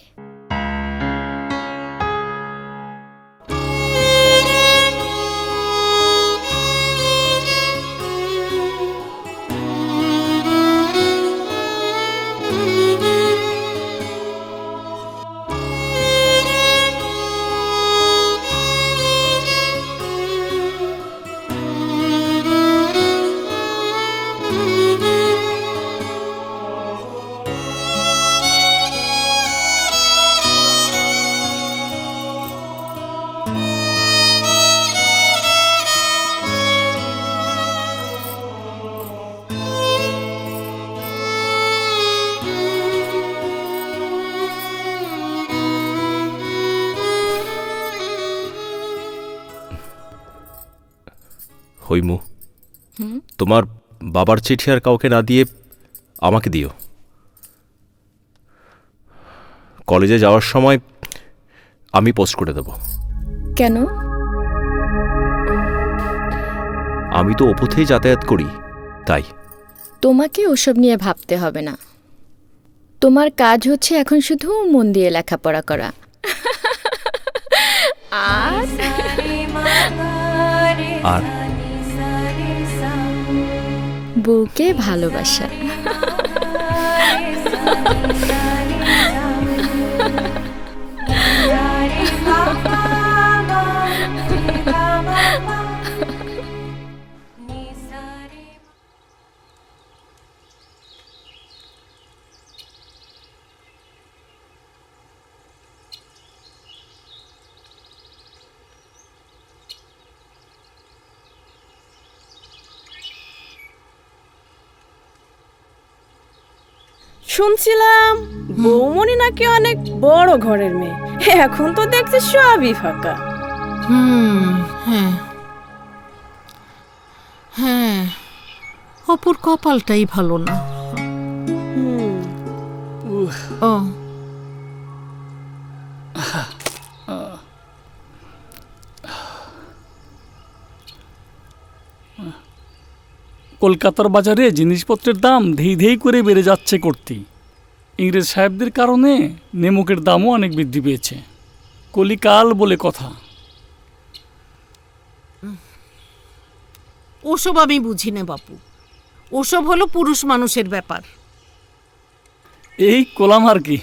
[SPEAKER 1] হইমু, তোমার বাবার চিঠি আর কাউকে না দিয়ে আমাকে দিও। কলেজে যাওয়ার সময় আমি পোস্ট করে দেব।
[SPEAKER 6] কেন?
[SPEAKER 1] আমি তো অপুথেই যাতায়াত করি, তাই।
[SPEAKER 6] তোমাকে ওসব নিয়ে ভাবতে হবে না। তোমার কাজ হচ্ছে এখন শুধু মন দিয়ে লেখাপড়া করা।
[SPEAKER 1] আর
[SPEAKER 6] বউকে ভালোবাসা। শুনছিলাম বৌমনি নাকি অনেক বড় ঘরের মেয়ে, এখন তো দেখছি সবই ফাঁকা।
[SPEAKER 9] হ্যাঁ হ্যাঁ, অপুর কপালটাই ভালো না। ও
[SPEAKER 16] কলকাতার বাজারে জিনিসপত্রের দাম ধেই ধেই করে বেড়ে যাচ্ছে করতে। ইংরেজ সাহেবদের কারণে নেমুকের দামও অনেক বৃদ্ধি পেয়েছে। কলিকাল বলে কথা।
[SPEAKER 9] ওসব আমি বুঝি না বাপু, ওসব হলো পুরুষ মানুষের ব্যাপার।
[SPEAKER 16] এই কোলাম আর কি।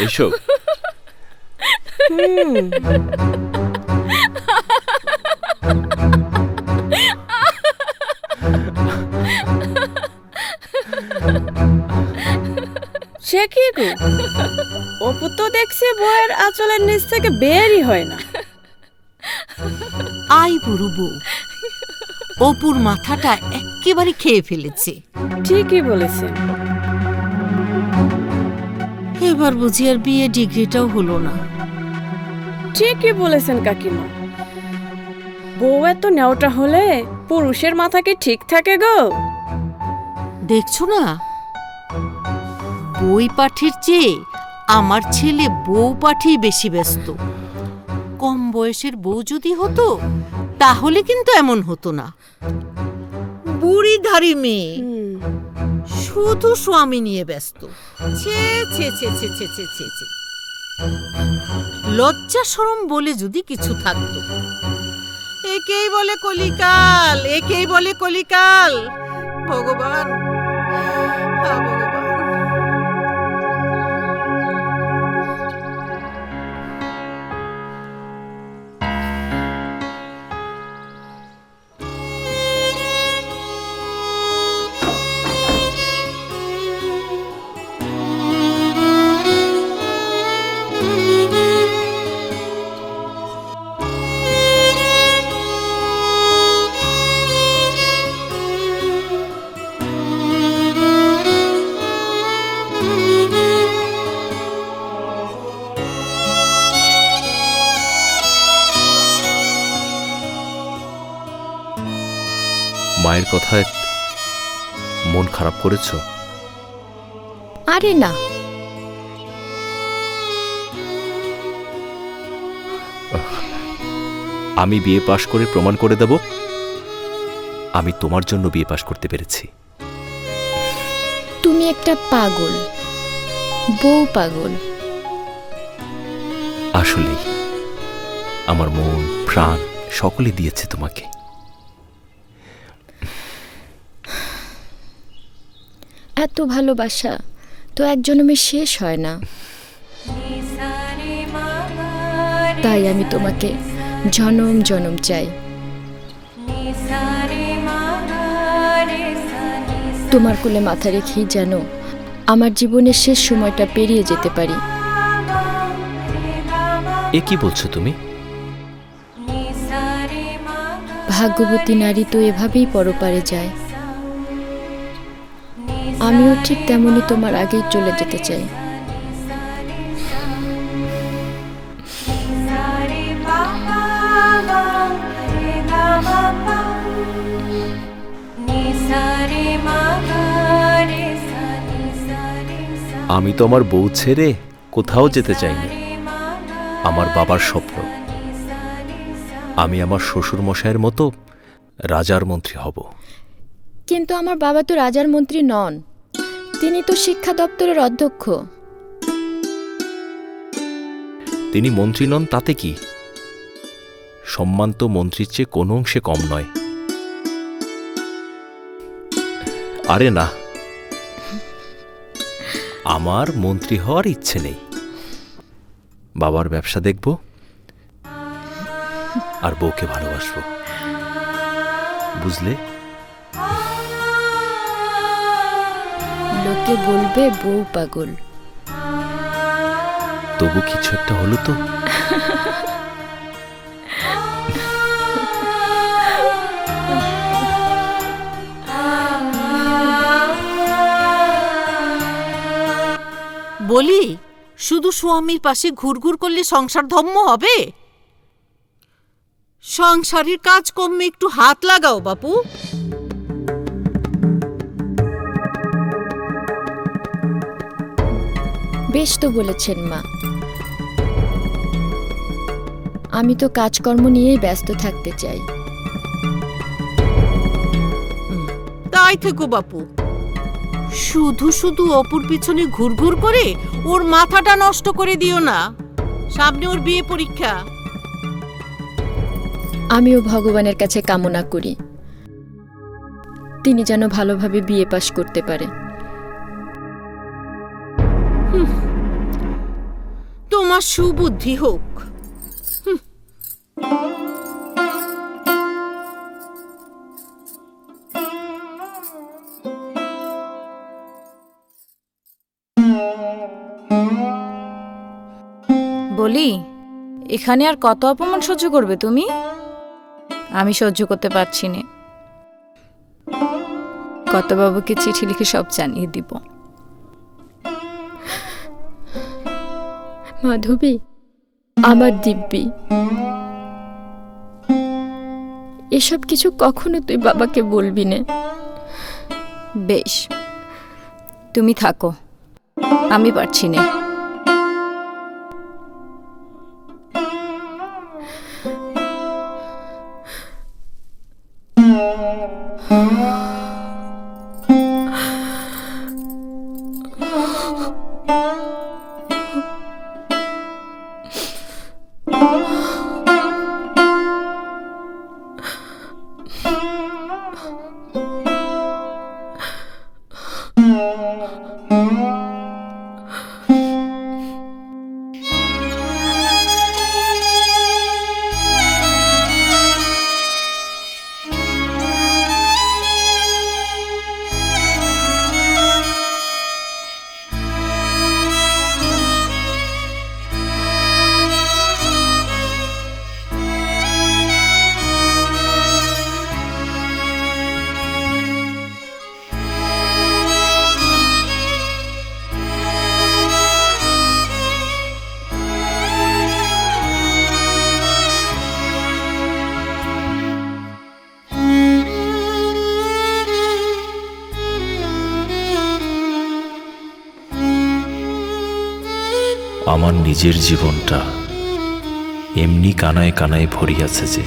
[SPEAKER 1] এসো।
[SPEAKER 6] সে কি গো, অপু তো দেখছি বউয়ের আঁচলের নিচ থেকে বেরই হয় না।
[SPEAKER 9] আই বুড়ো বউ, অপুর মাথাটা একেবারে খেয়ে ফেলেছে।
[SPEAKER 6] ঠিকই বলেছেন।
[SPEAKER 9] এবার বুঝি আর বিয়ে ডিগ্রিটাও হলো না।
[SPEAKER 6] ঠিকই বলেছেন কাকিমা, বউ এত নেওটা হলে পুরুষের মাথা কি ঠিক থাকে গো?
[SPEAKER 9] দেখছো না, বই পাঠির চেয়ে আমার ছেলে বউ পাঠি বেশি ব্যস্ত। কম বয়সের বউ যদি হতো তাহলে কিন্তু এমন হতো না। বুড়ি ধারি মেয়ে, শুধু স্বামী নিয়ে ব্যস্ত। ছে ছে ছে ছে ছে ছে ছে ছে। লজ্জা শরম বলে যদি কিছু থাকতো। একেই বলে কলিকাল, একেই বলে কলিকাল। ভগবান, ভগবান।
[SPEAKER 1] মায়ের কথায় মন খারাপ করেছ?
[SPEAKER 4] আরে না,
[SPEAKER 1] আমি বিয়ে পাশ করে প্রমাণ করে দেব আমি তোমার জন্য বিয়ে পাশ করতে পেরেছি।
[SPEAKER 4] তুমি একটা পাগল, বউ পাগল।
[SPEAKER 1] আসলেই আমার মন প্রাণ সকলে দিয়েছে তোমাকে।
[SPEAKER 4] এত ভালোবাসা তো এক জন্মে শেষ হয় না, তাই আমি তোমাকে জনম জনম চাই। তোমার কোলে মাথা রেখেই যেন আমার জীবনের শেষ সময়টা পেরিয়ে যেতে পারি।
[SPEAKER 1] এ কি বলছো তুমি?
[SPEAKER 4] ভাগ্যবতী নারী তো এভাবেই পরপারে যায়। আমিও ঠিক তেমনই তোমার আগেই চলে যেতে চাই।
[SPEAKER 1] আমি তো আমার বউ ছেড়ে কোথাও যেতে চাইনি। আমার বাবার স্বপ্ন আমি আমার শ্বশুর মশাইয়ের মতো রাজার মন্ত্রী হব।
[SPEAKER 4] কিন্তু আমার বাবা তো রাজার মন্ত্রী নন, তিনি তো শিক্ষা দপ্তরের অধ্যক্ষ।
[SPEAKER 1] তিনি মন্ত্রী নন তাতে কি? সম্মান তো মন্ত্রীর চেয়ে কোনো অংশে কম নয়। আরে না, আমার মন্ত্রী হওয়ার ইচ্ছে নেই। বাবার ব্যবসা দেখব আর বউকে ভালোবাসবো, বুঝলে?
[SPEAKER 4] লোকে বলবে বউ পাগল।
[SPEAKER 1] তবু কিছু একটা হলো তো।
[SPEAKER 9] বলি, শুধু স্বামীর পাশে ঘুরঘুর করলে সংসার ধম্ম হবে? সংসারের কাজকর্মে একটু হাত লাগাও বাপু।
[SPEAKER 6] বেশ তো বলেছেন মা, আমি তো কাজকর্ম নিয়েই ব্যস্ত থাকতে চাই।
[SPEAKER 9] তাই থেকো বাপু, শুধু শুধু অপুর পিছনে ঘুরঘুর করে ওর মাথাটা নষ্ট করে দিও না। সামনে ওর বিয়ে পরীক্ষা।
[SPEAKER 6] আমিও ভগবানের কাছে কামনা করি তিনি যেন ভালোভাবে বিয়ে পাশ করতে পারে।
[SPEAKER 9] তোমার সুবুদ্ধি হোক।
[SPEAKER 4] বলি, এখানে আর কত অপমান সহ্য করবে তুমি? আমি সহ্য করতে পারছি না। কত বাবুকে চিঠি লিখে সব জানিয়ে দিব।
[SPEAKER 6] মাধবী, আমার দিব্যি, এসব কিছু কখনো তুই বাবাকে বলবি না।
[SPEAKER 4] বেশ, তুমি থাকো, আমি পারছি না।
[SPEAKER 1] আমার নিজের জীবনটা এমনি কানায় কানায় ভরিয়াছে যে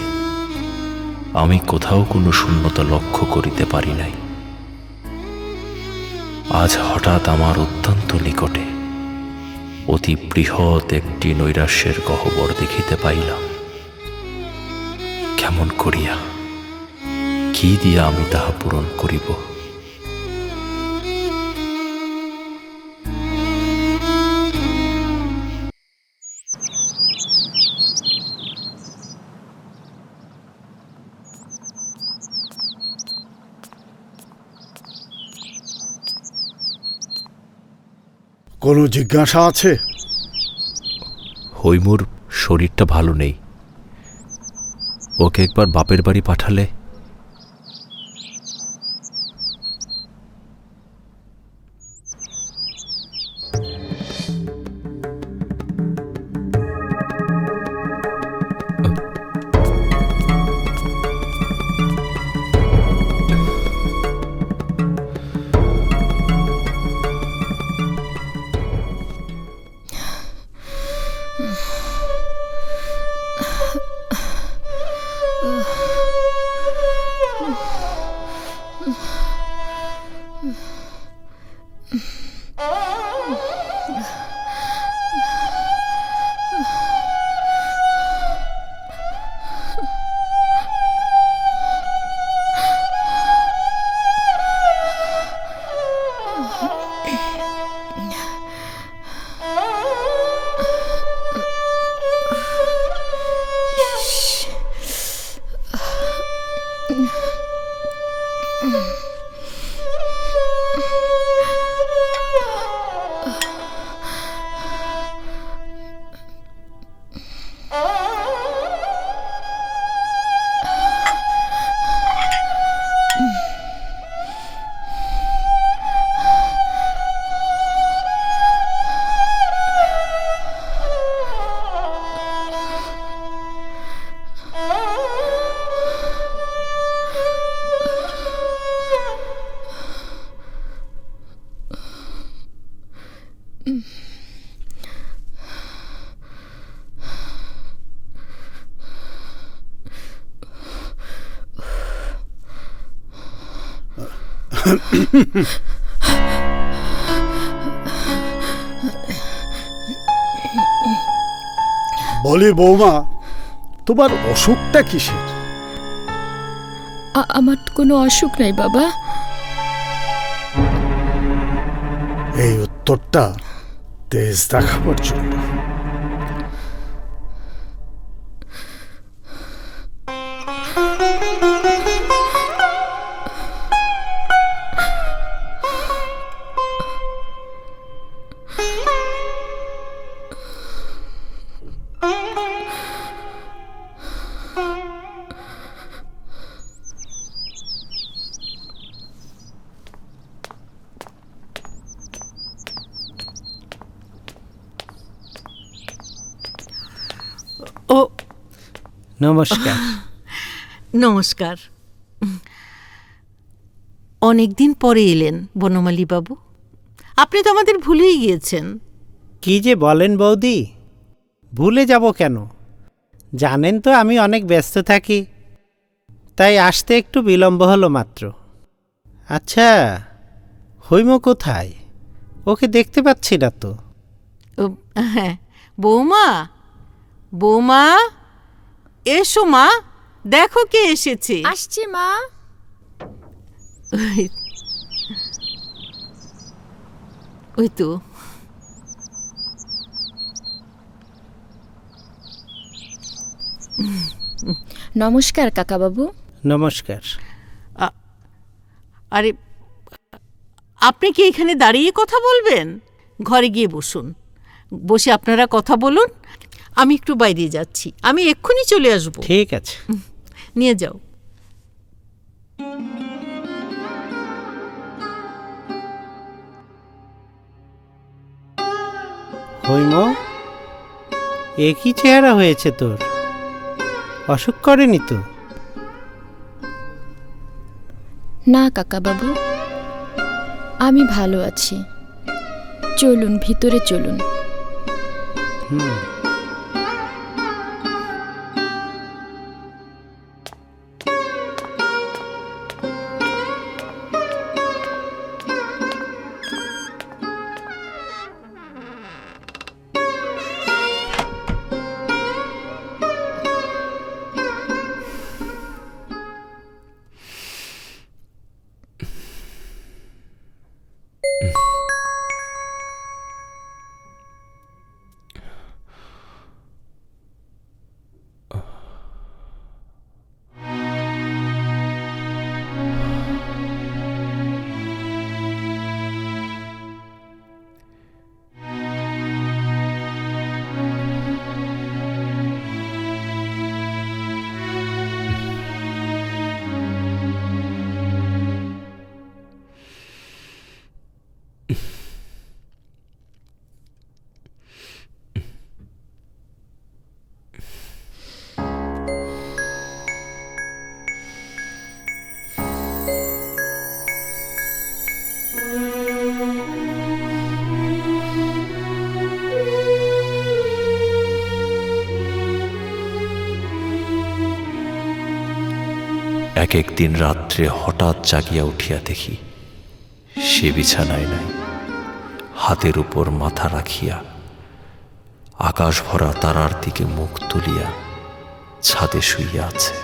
[SPEAKER 1] আমি কোথাও কোনো শূন্যতা লক্ষ্য করিতে পারি নাই। আজ হঠাৎ আমার অত্যন্ত নিকটে অতি বৃহৎ একটি নৈরাশ্যের গহ্বর দেখিতে পাইলাম। কেমন করিয়া, কি দিয়া আমি তাহা পূরণ করিব?
[SPEAKER 8] কোনো জিজ্ঞাসা আছে?
[SPEAKER 1] হৈমুর শরীরটা ভালো নেই, ওকে একবার বাপের বাড়ি পাঠালে।
[SPEAKER 8] বলি বৌমা, তোমার অসুখটা কিসের?
[SPEAKER 6] আমার তো কোনো অসুখ নাই বাবা।
[SPEAKER 8] এই উত্তরটা তেজ দেখাবার জন্য।
[SPEAKER 9] ও
[SPEAKER 7] নমস্কার।
[SPEAKER 9] নমস্কার। অনেকদিন পরে এলেন বনমালী বাবু, আপনি তো আমাদের ভুলেই গিয়েছেন।
[SPEAKER 7] কি যে বলেন বৌদি, ভুলে যাব কেন? জানেন তো আমি অনেক ব্যস্ত থাকি, তাই আসতে একটু বিলম্ব হলো মাত্র। আচ্ছা, হৈম কোথায়? ওকে দেখতে পাচ্ছি না তো।
[SPEAKER 9] হ্যাঁ, বৌমা, বৌমা এসো মা, দেখো কে এসেছে।
[SPEAKER 6] আসছি মা।
[SPEAKER 9] ওই তো।
[SPEAKER 6] নমস্কার কাকাবাবু।
[SPEAKER 7] নমস্কার।
[SPEAKER 9] আরে, আপনি কি এখানে দাঁড়িয়ে কথা বলবেন? ঘরে গিয়ে বসুন, বসে আপনারা কথা বলুন। আমি একটু বাইরে যাচ্ছি, আমি এক্ষুনি চলে আসবো।
[SPEAKER 7] ঠিক আছে,
[SPEAKER 9] নিয়ে যাও।
[SPEAKER 7] হৈম, এ কি চেহারা হয়েছে তোর? অসুখ করেনি তো?
[SPEAKER 6] না কাকাবাবু, আমি ভালো আছি। চলুন ভিতরে চলুন।
[SPEAKER 1] এক একদিন রাত্রে হঠাৎ জাগিয়া উঠিয়া দেখি সে বিছানায় নাই, হাতের উপর মাথা রাখিয়া আকাশ ভরা তারার দিকে মুখ তুলিয়া ছাদে শুইয়া আছে।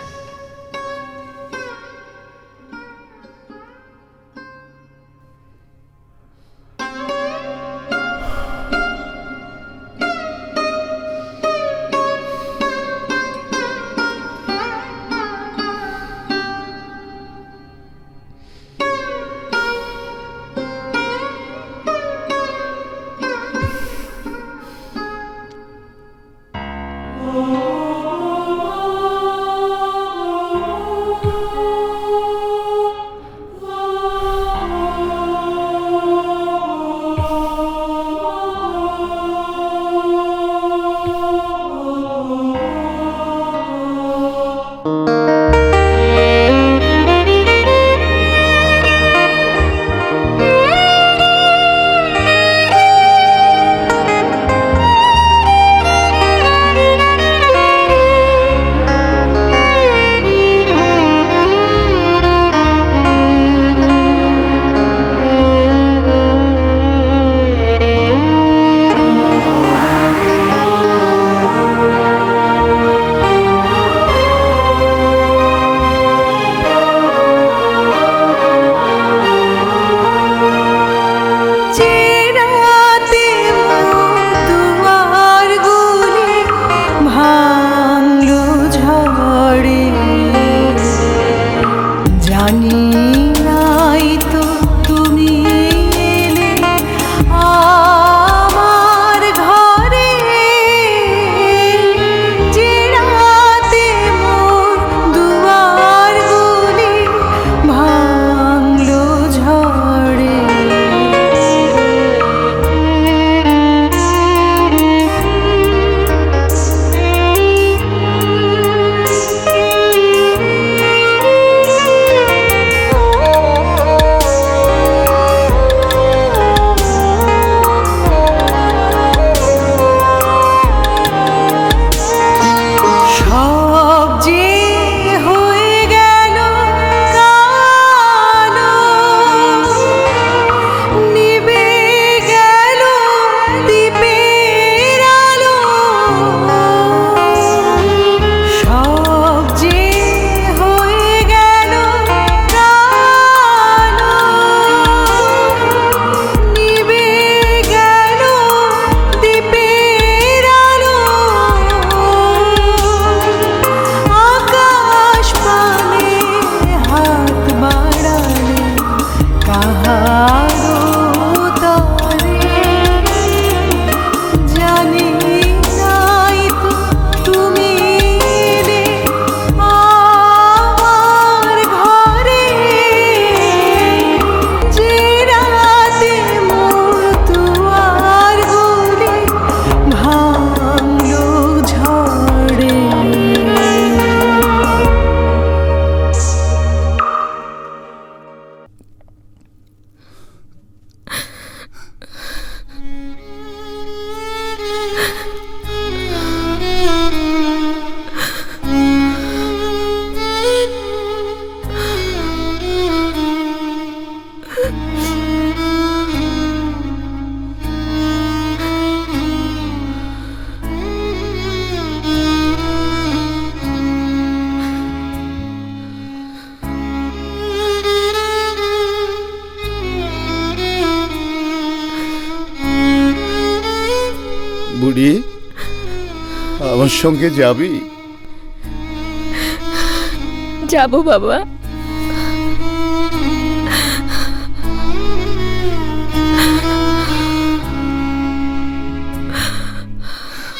[SPEAKER 3] আমার সঙ্গে যাবি?
[SPEAKER 6] যাবো বাবা।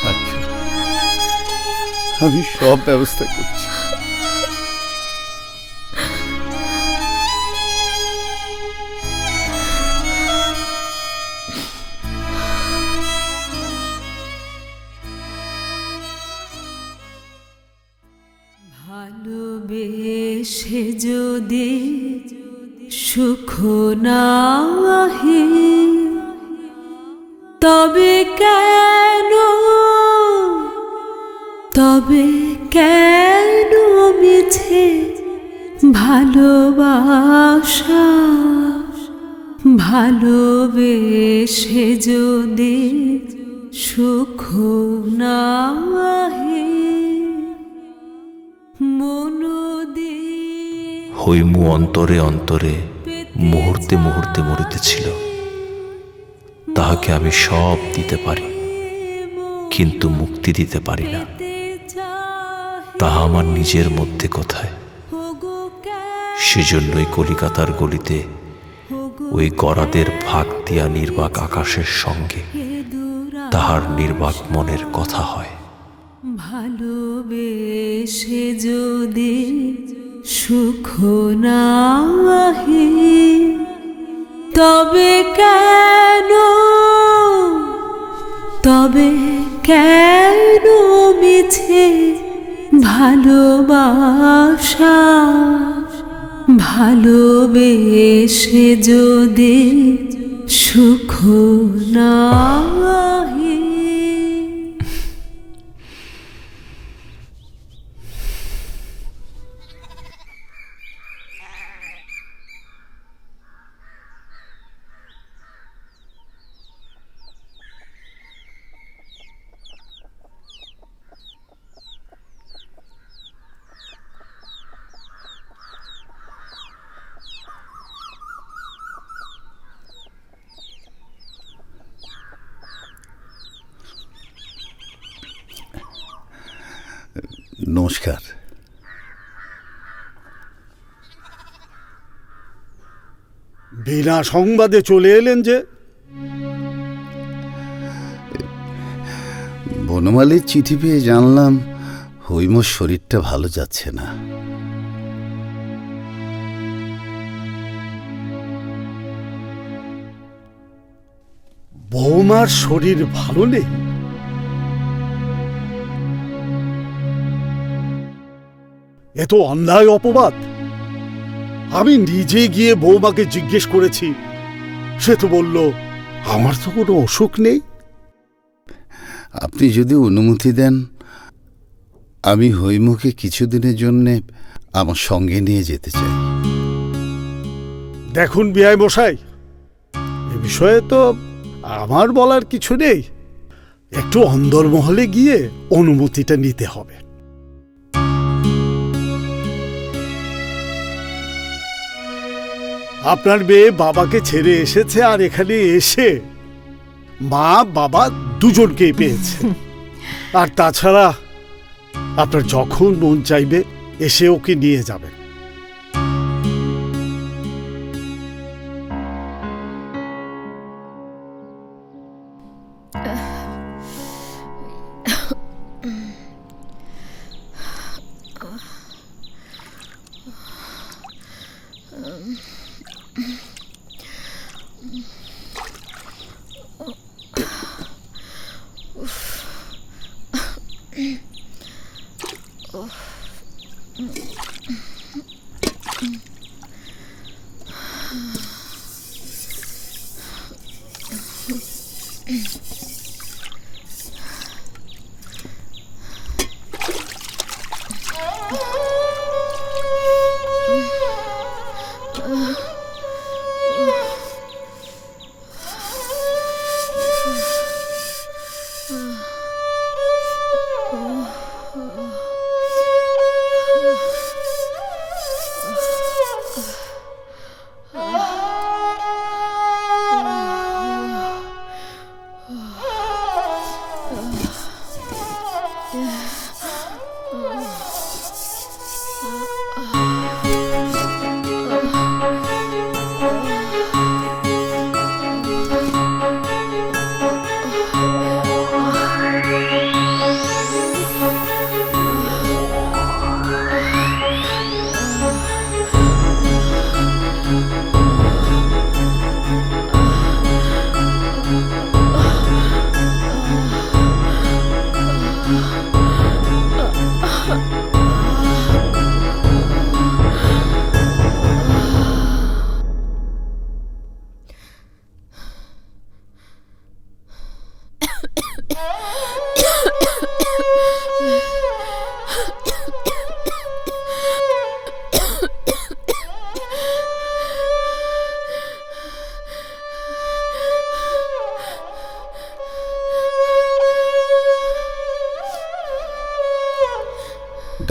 [SPEAKER 3] আচ্ছা, আমি সব ব্যবস্থা করছি।
[SPEAKER 17] ভালোবেসে যদি সুখ না আহে তবে কেন মিছে ভালোবাসা? ভালোবেসে যদি সুখ না আহে
[SPEAKER 1] হৈমু অন্তরে অন্তরে মুহূর্তে মুহূর্তে মরিতেছিল। তাহাকে আমি সব দিতে পারি, কিন্তু মুক্তি দিতে পারি না। তাহা আমার নিজের মধ্যে কোথায়? সেজন্যই কলিকাতার গলিতে ওই গরাদের ফাঁক দিয়া নির্বাক আকাশের সঙ্গে তাহার নির্বাক মনের কথা হয়।
[SPEAKER 17] ভালোবেসে যদি সুখ না আহে তবে কেন মিছে ভালোবাসা? ভালোবেসে যদি সুখ না আহে।
[SPEAKER 3] নমস্কার।
[SPEAKER 8] বিনা সংবাদে চলে এলেন যে?
[SPEAKER 3] বনমালীর চিঠি পেয়ে জানলাম হৈমুর শরীরটা ভালো যাচ্ছে না।
[SPEAKER 8] বৌমার শরীর ভালো নেই? এ তো অন্যায় অপবাদ। আমি নিজে গিয়ে বৌমাকে জিজ্ঞেস করেছি, সে তো বলল আমার তো কোনো অসুখ নেই।
[SPEAKER 3] আপনি যদি অনুমতি দেন, আমি হৈমুকে কিছুদিনের জন্য আমার সঙ্গে নিয়ে যেতে চাই।
[SPEAKER 8] দেখুন বিআই মশাই, এ বিষয়ে তো আমার বলার কিছু নেই। একটু অন্দরমহলে গিয়ে অনুমতিটা নিতে হবে। আপনার মেয়ে বাবাকে ছেড়ে এসেছে, আর এখানে এসে মা বাবা দুজনকেই পেয়েছে। আর তাছাড়া আপনার যখন মন চাইবে এসে ওকে নিয়ে যাবেন।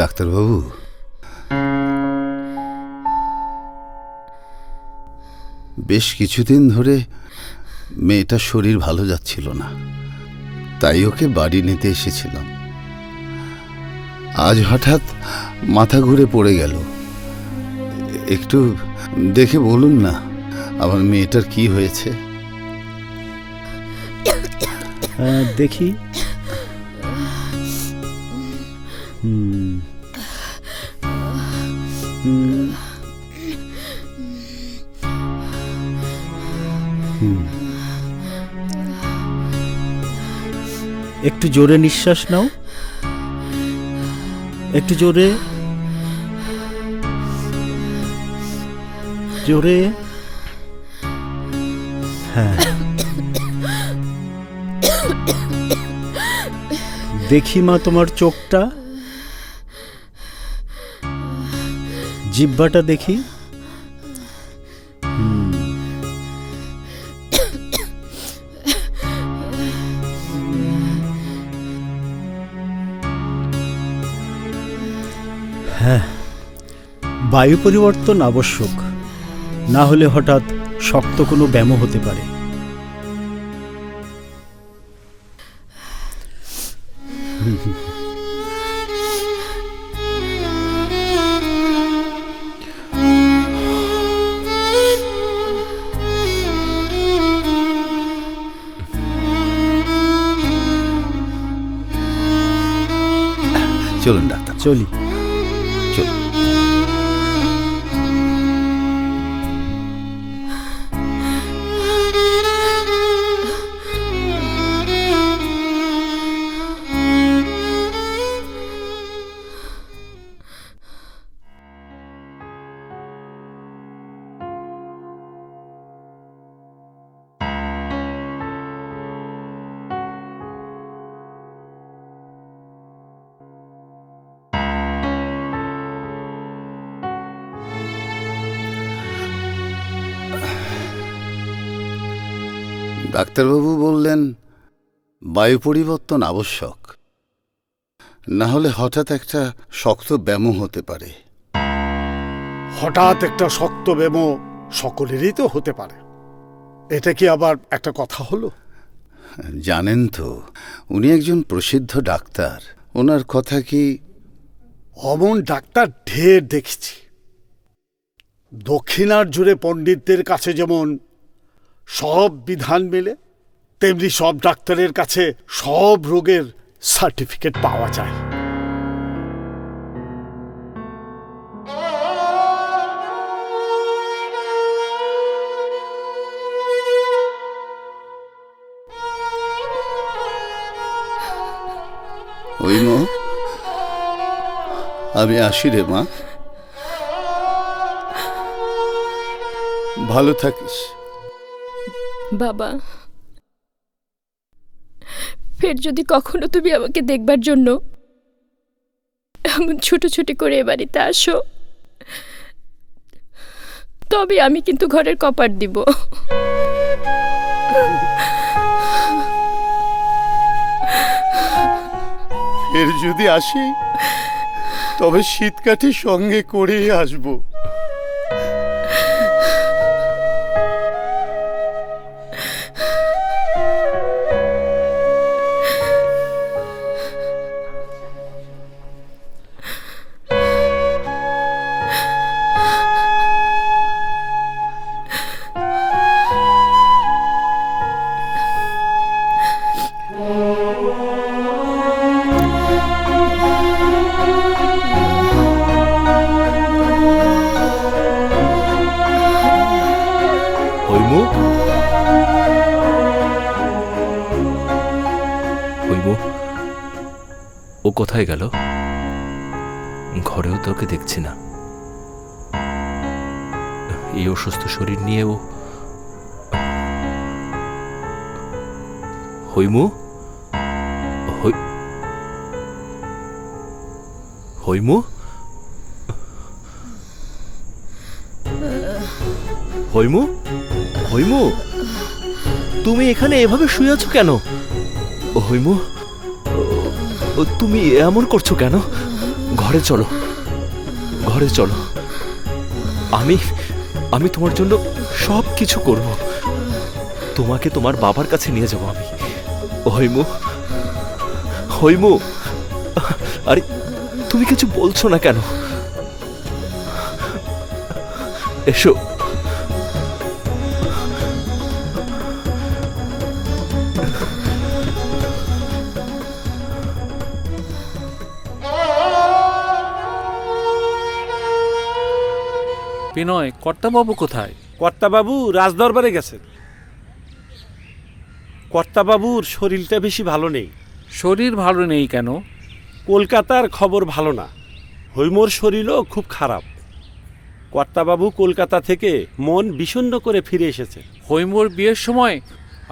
[SPEAKER 3] ডাক্তারবাবু, বেশ কিছুদিন ধরে মেয়েটার শরীর ভালো যাচ্ছিল না, তাই ওকে বাড়ি নিতে এসেছিলাম। আজ হঠাৎ মাথা ঘুরে পড়ে গেল। একটু দেখে বলুন না আমার মেয়েটার কি হয়েছে।
[SPEAKER 5] দেখি। একটু জোরে নিঃশ্বাস নাও, একটু জোরে জোরে। হ্যাঁ, দেখি মা তোমার চোখটা, জিহ্বাটা দেখি। হ্যাঁ, বায়ু পরিবর্তন আবশ্যক, না হলে হঠাৎ শক্ত কোনো ব্যামো হতে পারে।
[SPEAKER 3] চলুন ডাক্তার,
[SPEAKER 5] চলি।
[SPEAKER 3] চলুন। ডাক্তারবাবু বললেন বায়ু পরিবর্তন আবশ্যক, না হলে হঠাৎ একটা শক্ত ব্যামো হতে পারে।
[SPEAKER 8] হঠাৎ একটা শক্ত ব্যামো সকলেরই তো হতে পারে, এটা কি আবার একটা কথা হলো?
[SPEAKER 3] জানেন তো উনি একজন প্রসিদ্ধ ডাক্তার, ওনার কথা কি?
[SPEAKER 8] অমন ডাক্তার ঢের দেখেছি। দক্ষিণার জুড়ে পণ্ডিতদের কাছে যেমন সব বিধান মেলে, তেমনি সব ডাক্তারের কাছে সব রোগের সার্টিফিকেট পাওয়া যায়।
[SPEAKER 3] ওই মা, আমি আসি রে মা, ভালো থাকিস।
[SPEAKER 6] বাবা, ফের যদি কখনো তুমি আমাকে দেখবার জন্য এমন ছুটোছুটি করে এ বাড়িতে আসো, তবে আমি কিন্তু ঘরের কপাট দিব।
[SPEAKER 3] ফের যদি আসি তবে শীতকাঠি সঙ্গে করেই আসবো।
[SPEAKER 1] ও কোথায় গেল? ঘরেও তোকে দেখছি না। এই অসুস্থ শরীর নিয়ে ও। হৈমু, হৈমু, হৈমু, হৈমু, তুমি এখানে এভাবে শুয়ে আছো কেন? হৈমু, তুমি এমন করছো কেন? ঘরে চলো, ঘরে চলো। আমি তোমার জন্য সব কিছু করব। তোমাকে তোমার বাবার কাছে নিয়ে যাবো আমি। হৈমু, হৈমু, আরে তুমি কিছু বলছো না কেন? এসো।
[SPEAKER 18] বিনয়, কর্তাবাবু কোথায়?
[SPEAKER 5] কর্তাবাবু রাজদরবারে গেছেন। কর্তাবাবুর শরীরটা বেশি ভালো নেই।
[SPEAKER 18] শরীর ভালো নেই কেন?
[SPEAKER 5] কলকাতার খবর ভালো না। হৈমুর শরীরও খুব খারাপ। কর্তাবাবু কলকাতা থেকে মন বিষণ্ণ করে ফিরে এসেছে।
[SPEAKER 18] হৈমুর বিয়ের সময়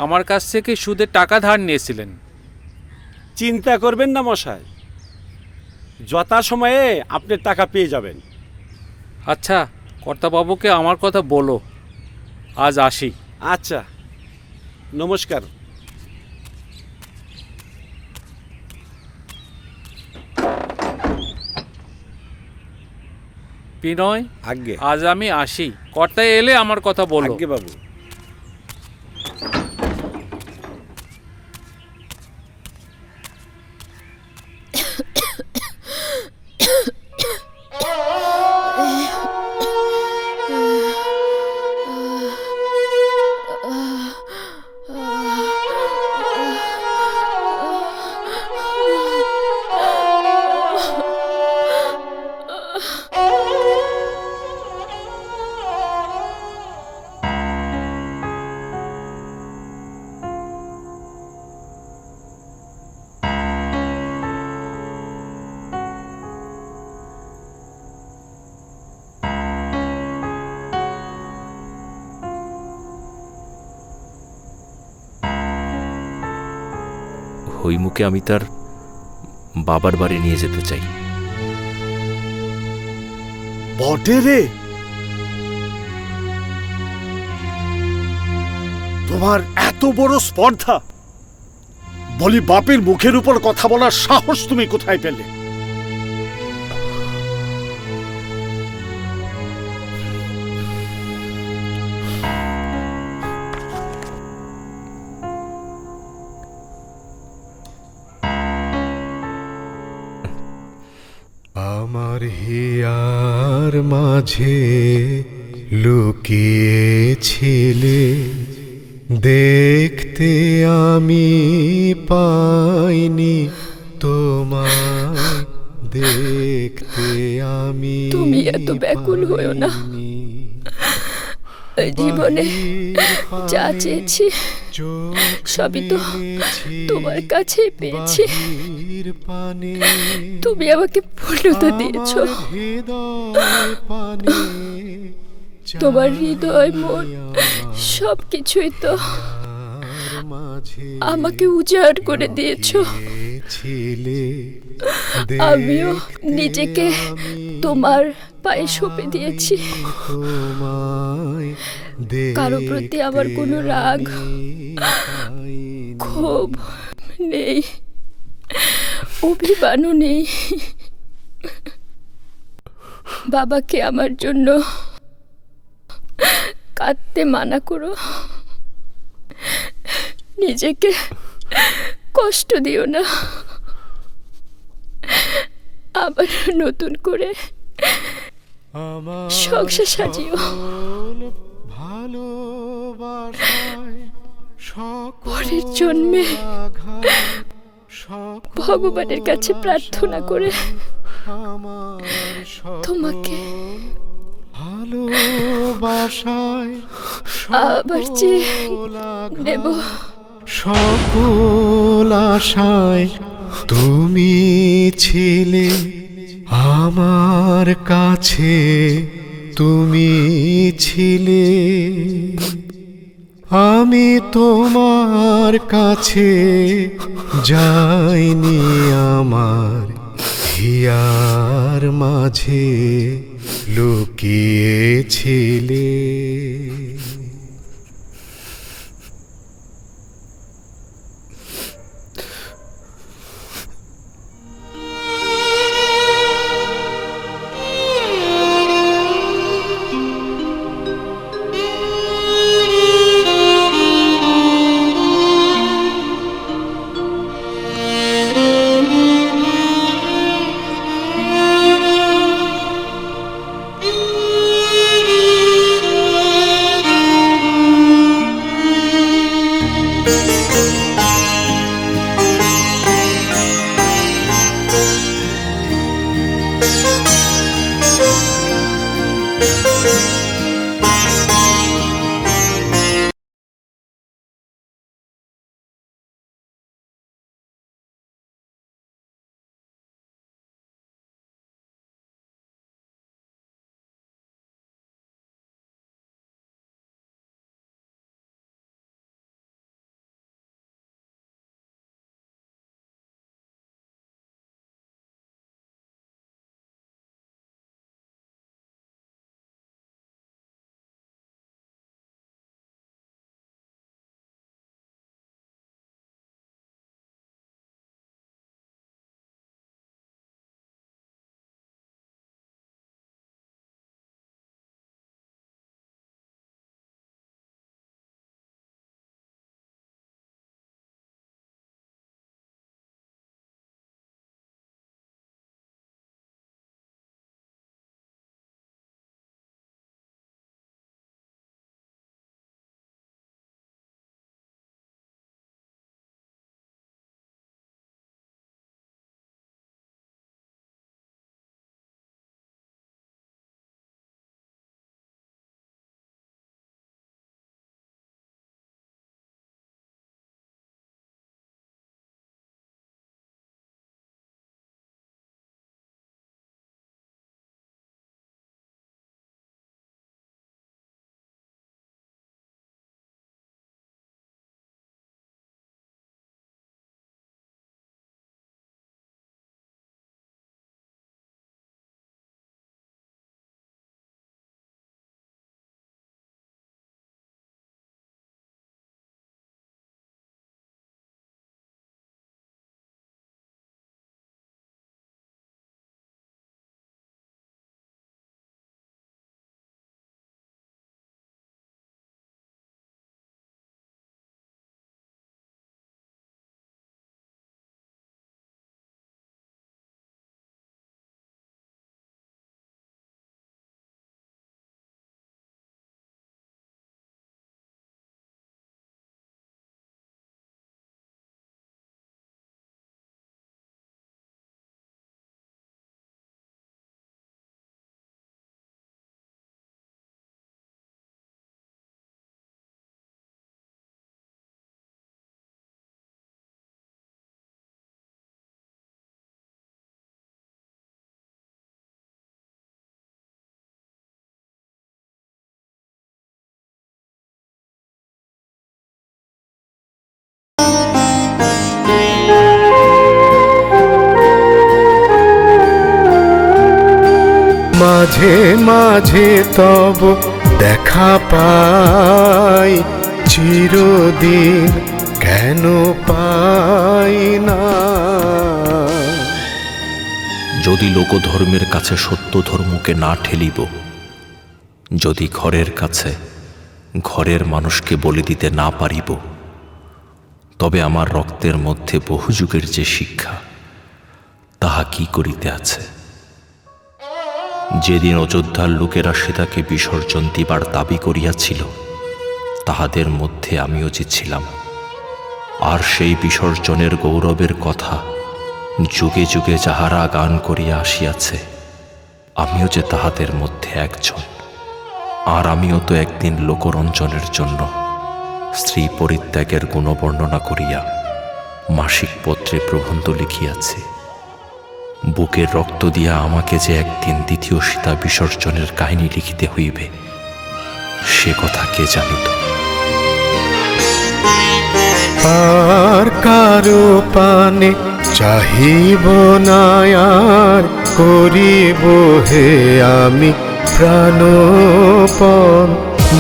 [SPEAKER 18] আমার কাছ থেকে সুদে টাকা ধার নিয়েছিলেন।
[SPEAKER 5] চিন্তা করবেন না মশাই, যথাসময়ে আপনি টাকা পেয়ে যাবেন।
[SPEAKER 18] আচ্ছা, কর্তাবাবুকে আমার কথা বলো। আজ আসি।
[SPEAKER 5] আচ্ছা, নমস্কার।
[SPEAKER 18] বিনয়,
[SPEAKER 5] আজ্ঞে।
[SPEAKER 18] আজ আমি আসি। কর্তা এলে আমার কথা বলো।
[SPEAKER 5] আজ্ঞে বাবু।
[SPEAKER 1] হৈমুকে আমি তার বাবার বাড়ি নিয়ে যেতে চাই।
[SPEAKER 8] বটে রে, তোমার এত বড় স্পর্ধা! বলি, বাপের মুখের উপর কথা বলার সাহস তুমি কোথায় পেলে?
[SPEAKER 10] আমার হিয়ার মাঝে লুকিয়েছিলে, দেখতে আমি পাইনি তোমায়, দেখতে আমি।
[SPEAKER 6] তুমি এত ব্যাকুল হয়েও না। জীবনে যা চেয়েছি সবই তো তোমার কাছে পেয়েছি। তুমি আমাকে পূর্ণতা দিয়েছ। তোমার হৃদয়, মন সবকিছুই তো আমাকে উজাড় করে দিয়েছ। আমিও নিজেকে তোমার পায়ে সঁপে দিয়েছি। কারো প্রতি আমার কোনো রাগ, ক্ষোভ নেই, অভিমানও নেই। বাবাকে আমার জন্য কাঁদতে মানা করো, নিজেকে কষ্ট দিও না। আবার নতুন করে সংসার সাজিও। পরের জন্মে ভগবানের কাছে প্রার্থনা করে তোমাকে আবার যে নেব।
[SPEAKER 10] সকল আশায় তুমি ছিলে আমার কাছে, তুমি ছিলে, আমি তোমার কাছে যাইনি, আমার হিয়ার মাঝে লুকিয়েছিলে। মাঝে মাঝে তব দেখা পাই, চিরদিন কেন পাই না।
[SPEAKER 1] যদি লোকধর্মের কাছে সত্য ধর্মকে না ঠেলিব, যদি ঘরের কাছে ঘরের মানুষকে বলে দিতে না পারিব, তবে আমার রক্তের মধ্যে বহু যুগের যে শিক্ষা, তাহা কি করিতে আছে? যেদিন অযোধ্যার লোকেরা সীতাকে বিসর্জন দিবার দাবি করিয়াছিল, তাহাদের মধ্যে আমিও যে ছিলাম। আর সেই বিসর্জনের গৌরবের কথা যুগে যুগে যাহারা গান করিয়া আসিয়াছে, আমিও যে তাহাদের মধ্যে একজন। আর আমিও তো একদিন লোকরঞ্জনের জন্য স্ত্রী পরিত্যাগের গুণবর্ণনা করিয়া মাসিক পত্রে প্রবন্ধ লিখিয়াছে, বুকের রক্ত দিয়া আমাকে যে একদিন দ্বিতীয় সীতা বিসর্জনের কাহিনী লিখিতে হইবে, সে কথা কে জানিত।
[SPEAKER 10] আর কারো পানে চাহিব না, আর করিব হে আমি প্রাণপণ।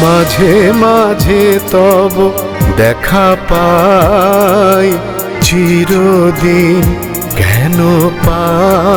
[SPEAKER 10] মাঝে মাঝে তব দেখা পাই, চিরদিন কেন পাই